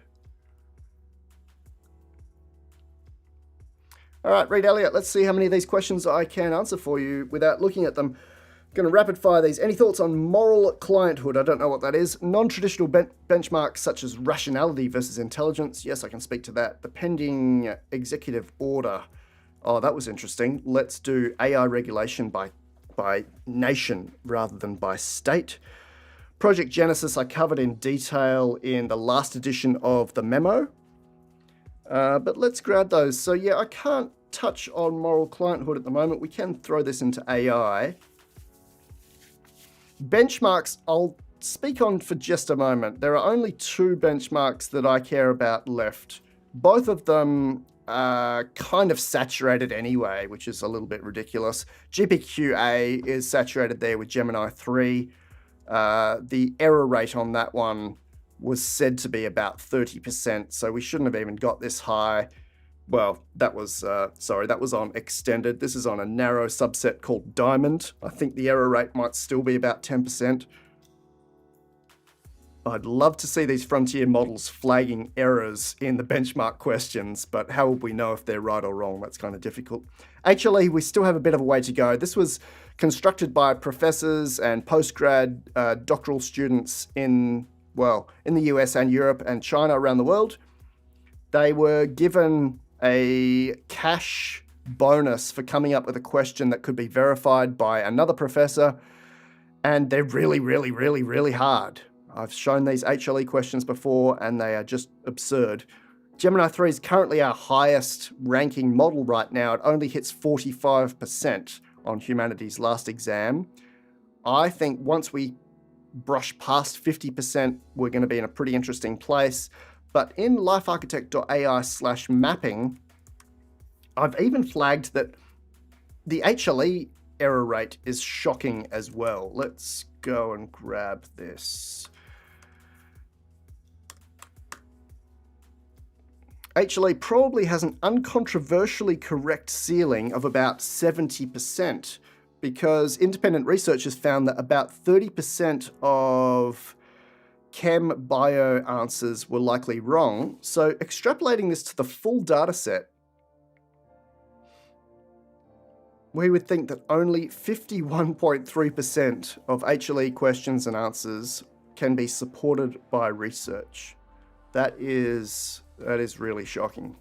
All right, Reed Elliott, let's see how many of these questions I can answer for you without looking at them. I'm going to rapid fire these. Any thoughts on moral clienthood? I don't know what that is. Non-traditional benchmarks such as rationality versus intelligence. Yes, I can speak to that. The pending executive order. Oh, that was interesting. Let's do AI regulation by nation rather than by state. Project Genesis I covered in detail in the last edition of the memo. But let's grab those. So yeah, I can't touch on moral clienthood at the moment. We can throw this into AI. Benchmarks, I'll speak on for just a moment. There are only 2 benchmarks that I care about left. Both of them are kind of saturated anyway, which is a little bit ridiculous. GPQA is saturated there with Gemini 3. The error rate on that one was said to be about 30%, so we shouldn't have even got this high. Well, that was on extended. This is on a narrow subset called Diamond. I think the error rate might still be about 10%. I'd love to see these frontier models flagging errors in the benchmark questions, but how would we know if they're right or wrong? That's kind of difficult. HLE, we still have a bit of a way to go. This was constructed by professors and postgrad doctoral students in the US and Europe and China around the world. They were given a cash bonus for coming up with a question that could be verified by another professor, and they're really, really, really, really hard. I've shown these HLE questions before, and they are just absurd. Gemini 3 is currently our highest ranking model right now. It only hits 45% on humanity's last exam. I think once we brush past 50%, we're going to be in a pretty interesting place. But in LifeArchitect.ai/mapping, I've even flagged that the HLE error rate is shocking as well. Let's go and grab this. HLE probably has an uncontroversially correct ceiling of about 70%, because independent researchers found that about 30% of chem bio answers were likely wrong. So extrapolating this to the full data set, we would think that only 51.3% of HLE questions and answers can be supported by research. That is really shocking.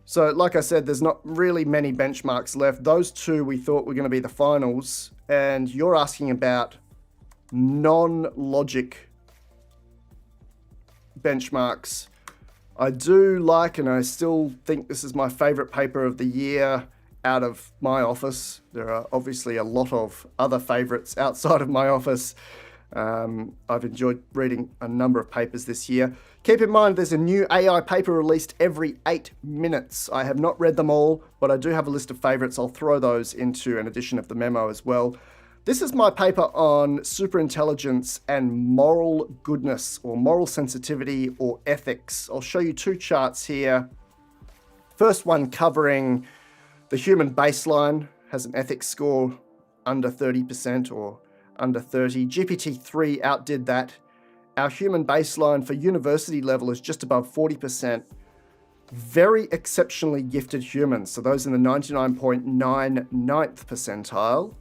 So like I said, there's not really many benchmarks left. Those 2 we thought were going to be the finals, and you're asking about non-logic benchmarks. I do like, and I still think this is my favorite paper of the year out of my office. There are obviously a lot of other favorites outside of my office. I've enjoyed reading a number of papers this year. Keep in mind, there's a new AI paper released every 8 minutes. I have not read them all, but I do have a list of favorites. I'll throw those into an edition of the memo as well. This is my paper on superintelligence and moral goodness, or moral sensitivity, or ethics. I'll show you 2 charts here. First one covering the human baseline, has an ethics score under 30% or under 30. GPT-3 outdid that. Our human baseline for university level is just above 40%. Very exceptionally gifted humans, so those in the 99.99th percentile,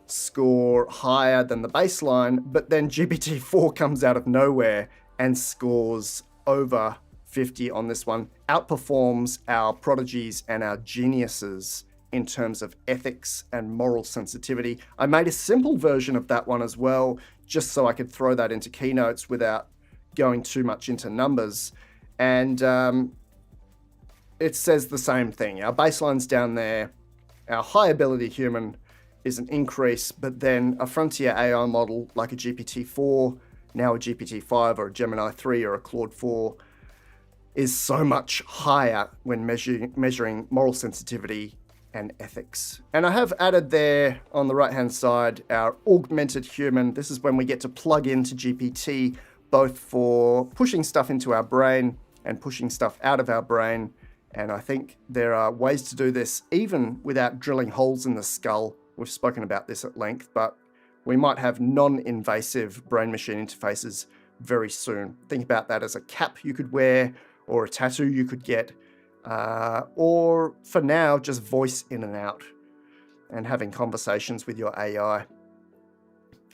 score higher than the baseline, but then GPT-4 comes out of nowhere and scores over 50 on this one, outperforms our prodigies and our geniuses in terms of ethics and moral sensitivity. I made a simple version of that one as well, just so I could throw that into keynotes without going too much into numbers. And it says the same thing. Our baseline's down there. Our high ability human is an increase, but then a frontier AI model like a GPT-4, now a GPT-5 or a Gemini 3 or a Claude 4, is so much higher when measuring moral sensitivity and ethics. And I have added there on the right-hand side our augmented human. This is when we get to plug into GPT, both for pushing stuff into our brain and pushing stuff out of our brain. And I think there are ways to do this even without drilling holes in the skull. We've spoken about this at length, but we might have non-invasive brain-machine interfaces very soon. Think about that as a cap you could wear, or a tattoo you could get, or for now, just voice in and out and having conversations with your AI.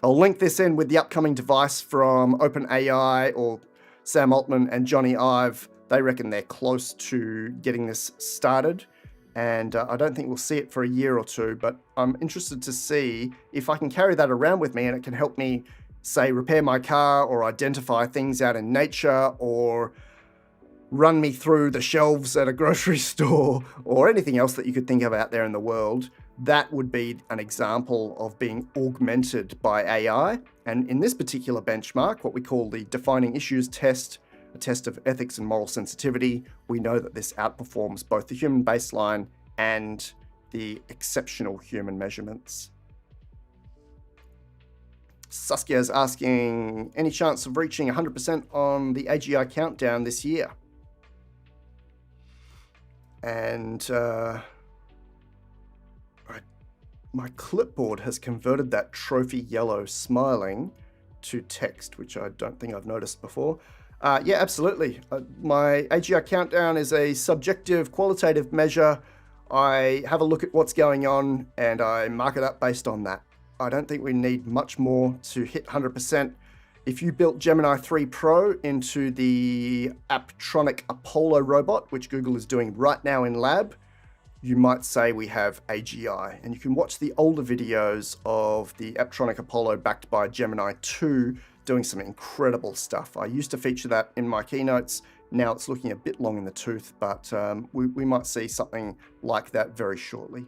I'll link this in with the upcoming device from OpenAI or Sam Altman and Johnny Ive. They reckon they're close to getting this started. And I don't think we'll see it for a year or two, but I'm interested to see if I can carry that around with me and it can help me, say, repair my car or identify things out in nature or run me through the shelves at a grocery store or anything else that you could think of out there in the world. That would be an example of being augmented by AI. And in this particular benchmark, what we call the defining issues test, a test of ethics and moral sensitivity, we know that this outperforms both the human baseline and the exceptional human measurements. Saskia is asking, any chance of reaching 100% on the AGI countdown this year? And my clipboard has converted that trophy yellow smiling to text, which I don't think I've noticed before. Yeah, absolutely. My AGI countdown is a subjective qualitative measure. I have a look at what's going on and I mark it up based on that. I don't think we need much more to hit 100%. If you built Gemini 3 Pro into the Apptronic Apollo robot, which Google is doing right now in lab, you might say we have AGI. And you can watch the older videos of the Apptronic Apollo backed by Gemini 2 doing some incredible stuff. I used to feature that in my keynotes. Now it's looking a bit long in the tooth, but we might see something like that very shortly.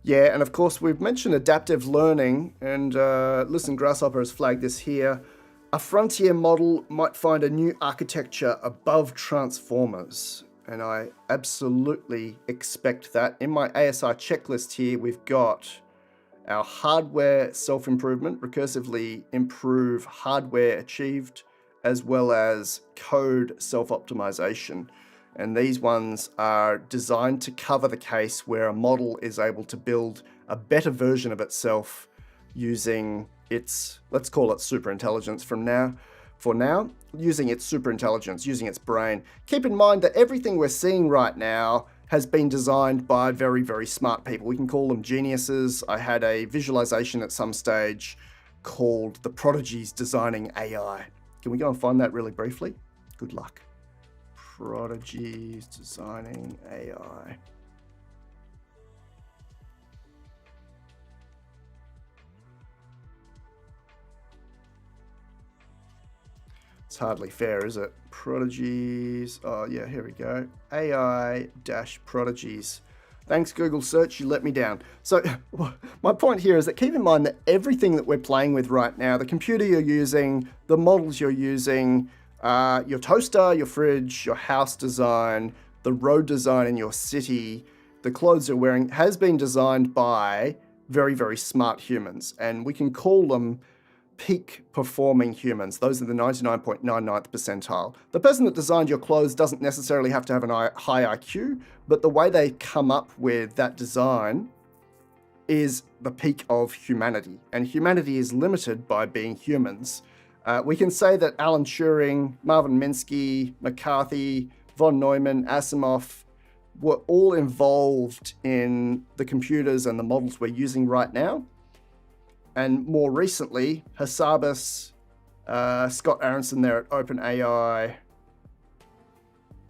Yeah, and of course we've mentioned adaptive learning, and Listen Grasshopper has flagged this here. A frontier model might find a new architecture above transformers, and I absolutely expect that. In my ASI checklist here, we've got our hardware self-improvement, recursively improve hardware achieved, as well as code self-optimization. And these ones are designed to cover the case where a model is able to build a better version of itself using its, let's call it superintelligence for now, using its superintelligence, using its brain. Keep in mind that everything we're seeing right now has been designed by very, very smart people. We can call them geniuses. I had a visualization at some stage called The Prodigies Designing AI. Can we go and find that really briefly? Good luck. Prodigies Designing AI. It's hardly fair, is it? Prodigies. Oh, yeah, here we go. AI-Prodigies. Thanks, Google Search, you let me down. So my point here is that keep in mind that everything that we're playing with right now, the computer you're using, the models you're using, your toaster, your fridge, your house design, the road design in your city, the clothes you're wearing, has been designed by very, very smart humans. And we can call them peak performing humans. Those are the 99.99th percentile. The person that designed your clothes doesn't necessarily have to have a high IQ, but the way they come up with that design is the peak of humanity. And humanity is limited by being humans. We can say that Alan Turing, Marvin Minsky, McCarthy, von Neumann, Asimov were all involved in the computers and the models we're using right now. And more recently, Hassabis, Scott Aronson there at OpenAI,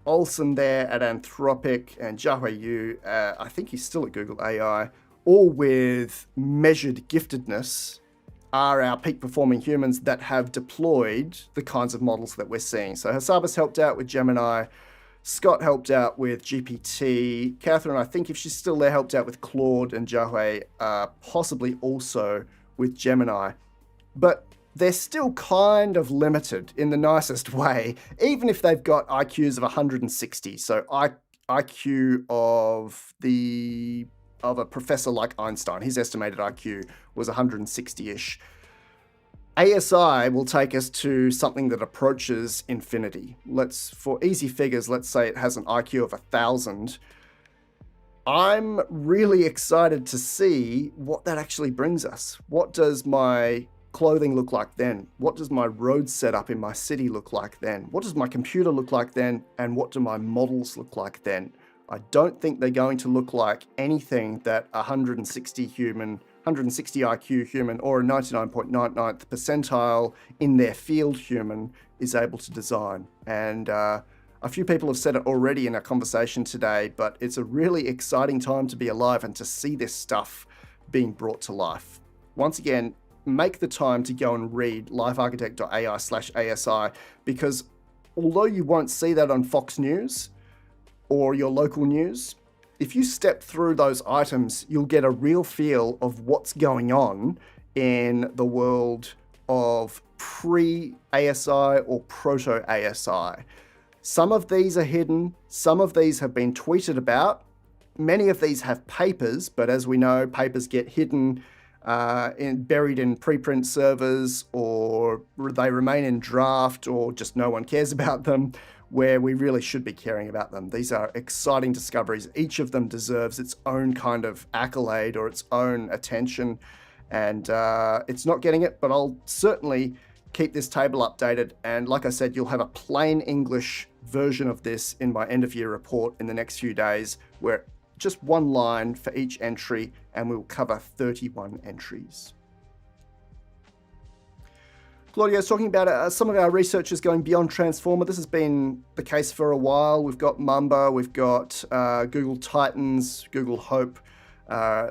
Olsen there at Anthropic, and Jiahui Yu, I think he's still at Google AI, all with measured giftedness, are our peak performing humans that have deployed the kinds of models that we're seeing. So Hassabis helped out with Gemini, Scott helped out with GPT, Catherine, I think if she's still there, helped out with Claude, and Jiahui possibly also with Gemini. But they're still kind of limited in the nicest way, even if they've got IQs of 160. So IQ of a professor like Einstein, his estimated IQ was 160-ish. ASI will take us to something that approaches infinity. For easy figures, let's say it has an IQ of 1,000. I'm really excited to see what that actually brings us. What does my clothing look like then? What does my road setup in my city look like then? What does my computer look like then? And what do my models look like then? I don't think they're going to look like anything that 160 IQ human or a 99.99th percentile in their field human is able to design. And a few people have said it already in our conversation today, but it's a really exciting time to be alive and to see this stuff being brought to life. Once again, make the time to go and read LifeArchitect.ai/ASI, because although you won't see that on Fox News or your local news, if you step through those items, you'll get a real feel of what's going on in the world of pre-ASI or proto-ASI. Some of these are hidden, some of these have been tweeted about, many of these have papers, but as we know, papers get hidden, buried in preprint servers, or they remain in draft, or just no one cares about them, where we really should be caring about them. These are exciting discoveries. Each of them deserves its own kind of accolade or its own attention, and it's not getting it, but I'll certainly keep this table updated. And like I said, you'll have a plain English version of this in my end of year report in the next few days, where just one line for each entry, and we'll cover 31 entries. Claudio's talking about some of our research is going beyond Transformer. This has been the case for a while. We've got Mamba, we've got Google Titans, Google Hope,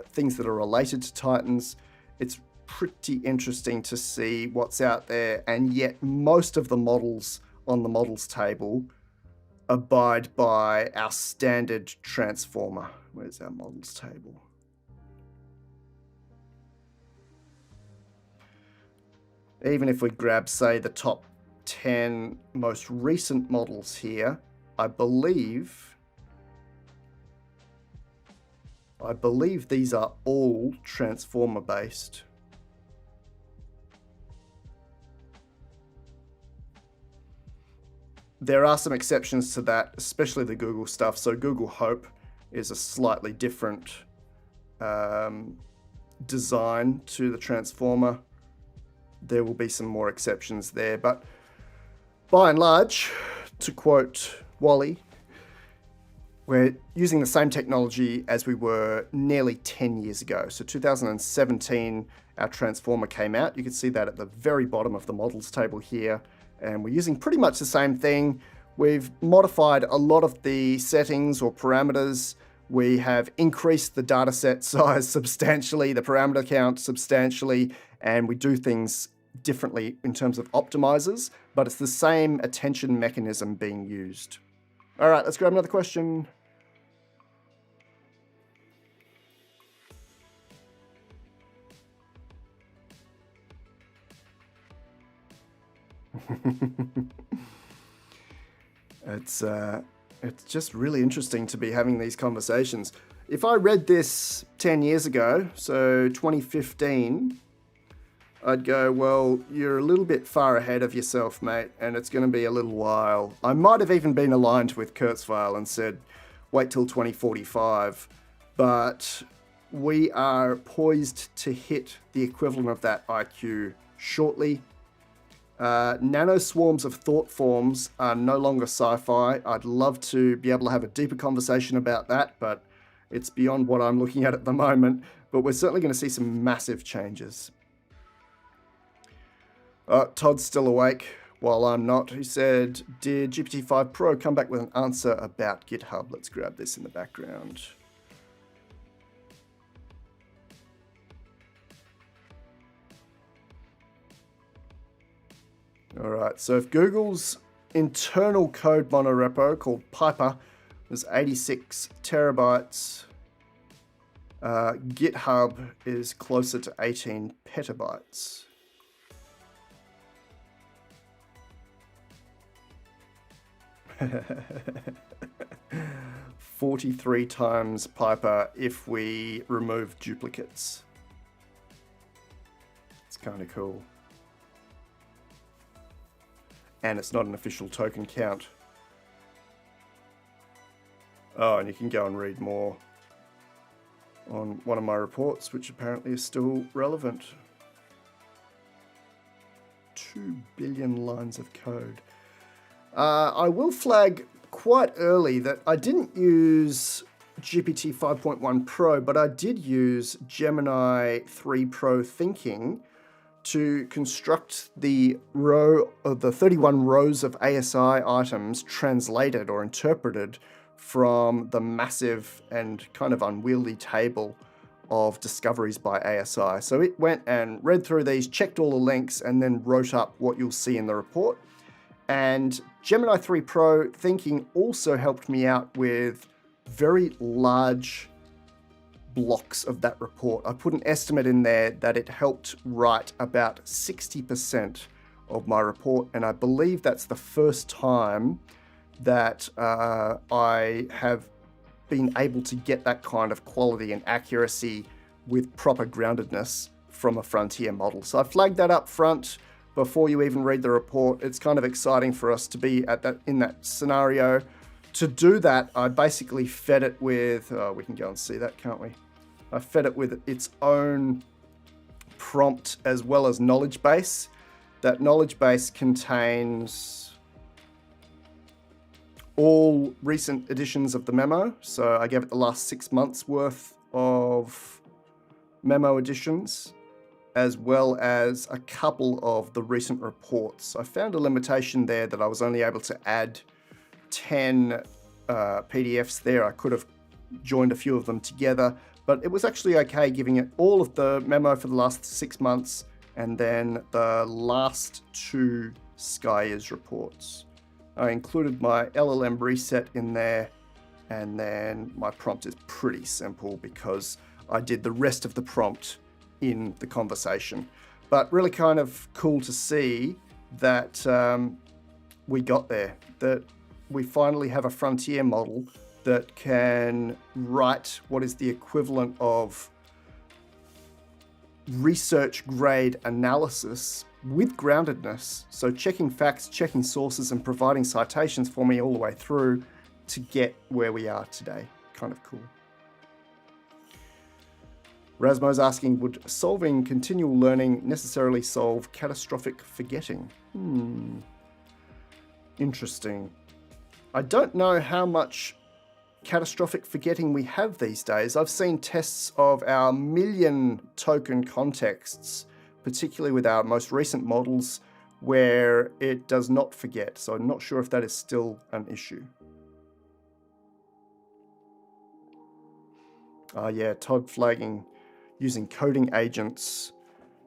things that are related to Titans. It's pretty interesting to see what's out there, and yet most of the models on the models table abide by our standard Transformer. Where's our models table? Even if we grab, say, the top 10 most recent models here, I believe these are all Transformer based. There are some exceptions to that, especially the Google stuff. So Google Hope is a slightly different design to the Transformer. There will be some more exceptions there, but by and large, to quote Wally, we're using the same technology as we were nearly 10 years ago. So 2017, our Transformer came out. You can see that at the very bottom of the models table here. And we're using pretty much the same thing. We've modified a lot of the settings or parameters. We have increased the dataset size substantially, the parameter count substantially, and we do things differently in terms of optimizers, but it's the same attention mechanism being used. All right, let's grab another question. It's just really interesting to be having these conversations. If I read this 10 years ago, so 2015, I'd go, well, you're a little bit far ahead of yourself, mate, and it's going to be a little while. I might have even been aligned with Kurzweil and said, wait till 2045, but we are poised to hit the equivalent of that IQ shortly. Nanoswarms of thought forms are no longer sci-fi. I'd love to be able to have a deeper conversation about that, but it's beyond what I'm looking at the moment. But we're certainly going to see some massive changes. Todd's still awake while I'm not. He said, did GPT-5 Pro come back with an answer about GitHub? Let's grab this in the background. All right, so if Google's internal code monorepo called Piper was 86 terabytes, GitHub is closer to 18 petabytes. $43 times Piper if we remove duplicates. It's kind of cool. And it's not an official token count. Oh, and you can go and read more on one of my reports, which apparently is still relevant. 2 billion lines of code. I will flag quite early that I didn't use GPT 5.1 Pro, but I did use Gemini 3 Pro Thinking to construct the 31 rows of ASI items translated or interpreted from the massive and kind of unwieldy table of discoveries by ASI. So it went and read through these, checked all the links, and then wrote up what you'll see in the report. And Gemini 3 Pro Thinking also helped me out with very large blocks of that report. I put an estimate in there that it helped write about 60% of my report, and I believe that's the first time that I have been able to get that kind of quality and accuracy with proper groundedness from a frontier model. So I flagged that up front before you even read the report. It's kind of exciting for us to be in that scenario. To do that, I basically fed it with, we can go and see that, can't we? I fed it with its own prompt as well as knowledge base. That knowledge base contains all recent editions of the memo. So I gave it the last 6 months worth of memo editions, as well as a couple of the recent reports. I found a limitation there that I was only able to add 10 PDFs there. I could have joined a few of them together, but it was actually okay giving it all of the memo for the last 6 months and then the last 2 Skyers reports. I included my LLM reset in there, and then my prompt is pretty simple because I did the rest of the prompt in the conversation. But really kind of cool to see that we got there, that we finally have a frontier model that can write what is the equivalent of research grade analysis with groundedness. So checking facts, checking sources, and providing citations for me all the way through to get where we are today. Kind of cool. Rasmo's asking, would solving continual learning necessarily solve catastrophic forgetting? Interesting. I don't know how much catastrophic forgetting we have these days. I've seen tests of our 1 million token contexts, particularly with our most recent models, where it does not forget. So I'm not sure if that is still an issue. Yeah, Todd flagging using coding agents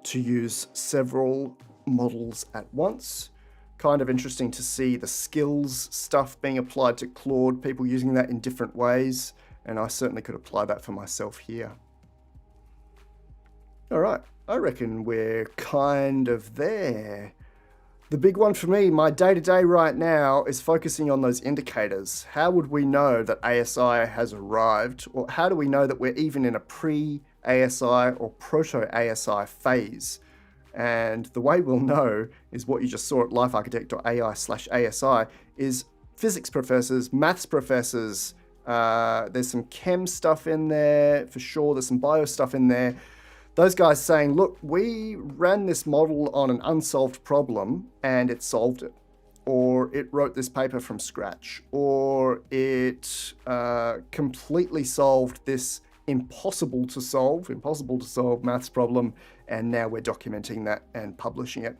to use several models at once. Kind of interesting to see the skills stuff being applied to Claude, people using that in different ways, and I certainly could apply that for myself here. All right, I reckon we're kind of there. The big one for me, my day-to-day right now, is focusing on those indicators. How would we know that ASI has arrived? Or how do we know that we're even in a pre-ASI or proto-ASI phase? And the way we'll know is what you just saw at LifeArchitect.ai/ASI is physics professors, maths professors, there's some chem stuff in there for sure, there's some bio stuff in there. Those guys saying, look, we ran this model on an unsolved problem and it solved it. Or it wrote this paper from scratch. Or it completely solved this impossible to solve maths problem, and now we're documenting that and publishing it.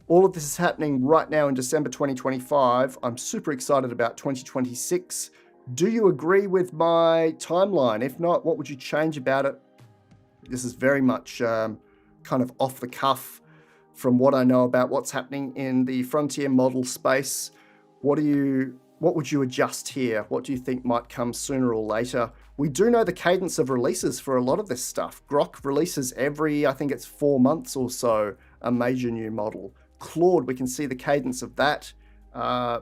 All of this is happening right now in December 2025. I'm super excited about 2026. Do you agree with my timeline? If not, what would you change about it? This is very much kind of off the cuff from what I know about what's happening in the frontier model space. What would you adjust here? What do you think might come sooner or later? We do know the cadence of releases for a lot of this stuff. Grok releases every, I think it's 4 months or so, a major new model. Claude, we can see the cadence of that.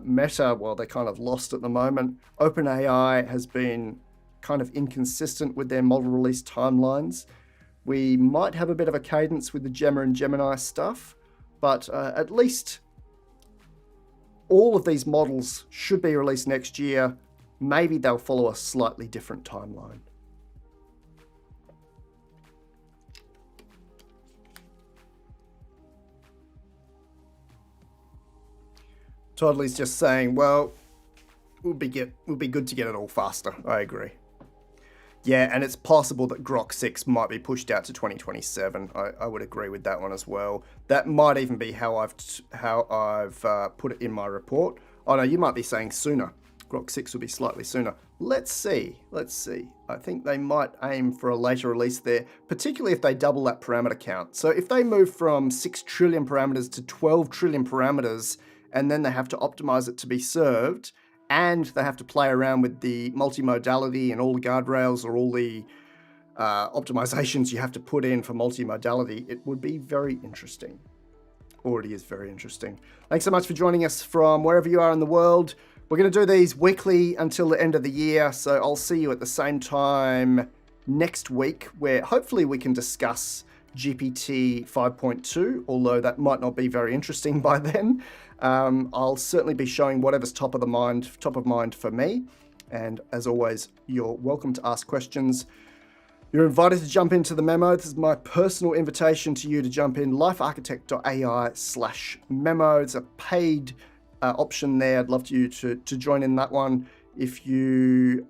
Meta, well, they're kind of lost at the moment. OpenAI has been kind of inconsistent with their model release timelines. We might have a bit of a cadence with the Gemma and Gemini stuff, but at least all of these models should be released next year. Maybe they'll follow a slightly different timeline. Toddley's just saying, well, it would be good to get it all faster. I agree. Yeah, and it's possible that Grok 6 might be pushed out to 2027. I would agree with that one as well. That might even be how I've put it in my report. Oh no, you might be saying sooner. Grok 6 will be slightly sooner. Let's see. I think they might aim for a later release there, particularly if they double that parameter count. So if they move from 6 trillion parameters to 12 trillion parameters, and then they have to optimize it to be served, and they have to play around with the multimodality and all the guardrails or all the optimizations you have to put in for multimodality, it would be very interesting. Already is very interesting. Thanks so much for joining us from wherever you are in the world. We're going to do these weekly until the end of the year, so I'll see you at the same time next week, where hopefully we can discuss GPT 5.2, although that might not be very interesting by then. I'll certainly be showing whatever's top of mind for me. And as always, you're welcome to ask questions. You're invited to jump into the memo. This is my personal invitation to you to jump in, LifeArchitect.ai/memo. It's a paid option there. I'd love you to join in that one. If you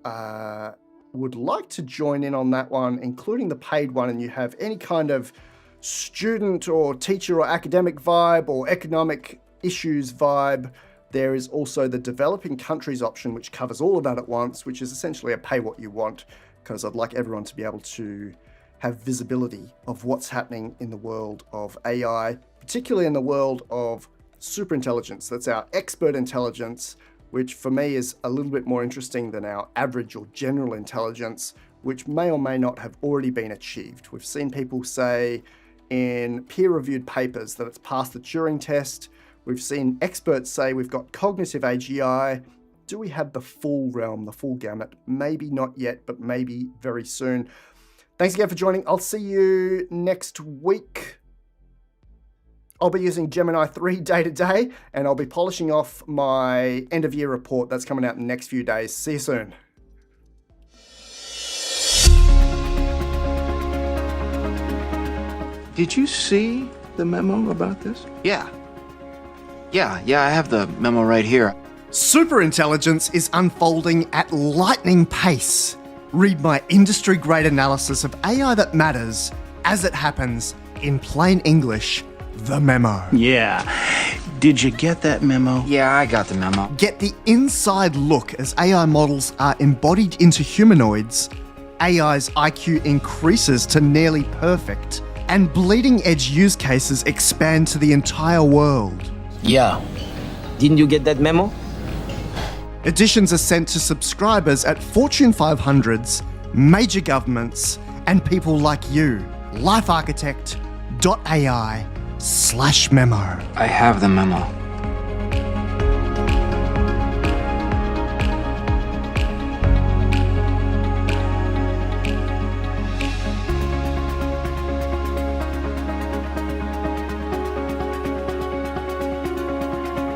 would like to join in on that one, including the paid one, and you have any kind of student or teacher or academic vibe or economic issues vibe, there is also the developing countries option, which covers all of that at once, which is essentially a pay what you want, because I'd like everyone to be able to have visibility of what's happening in the world of AI, particularly in the world of superintelligence. That's our expert intelligence, which for me is a little bit more interesting than our average or general intelligence, which may or may not have already been achieved. We've seen people say in peer-reviewed papers that it's passed the Turing test. We've seen experts say we've got cognitive AGI. Do we have the full realm, the full gamut? Maybe not yet, but maybe very soon. Thanks again for joining. I'll see you next week. I'll be using Gemini 3 day to day, and I'll be polishing off my end of year report that's coming out in the next few days. See you soon. Did you see the memo about this? Yeah, I have the memo right here. Superintelligence is unfolding at lightning pace. Read my industry-grade analysis of AI that matters as it happens in plain English, the memo. Yeah. Did you get that memo? Yeah, I got the memo. Get the inside look as AI models are embodied into humanoids. AI's IQ increases to nearly perfect, and bleeding-edge use cases expand to the entire world. Yeah. Didn't you get that memo? Editions are sent to subscribers at Fortune 500s, major governments, and people like you. LifeArchitect.ai/memo. I have the memo.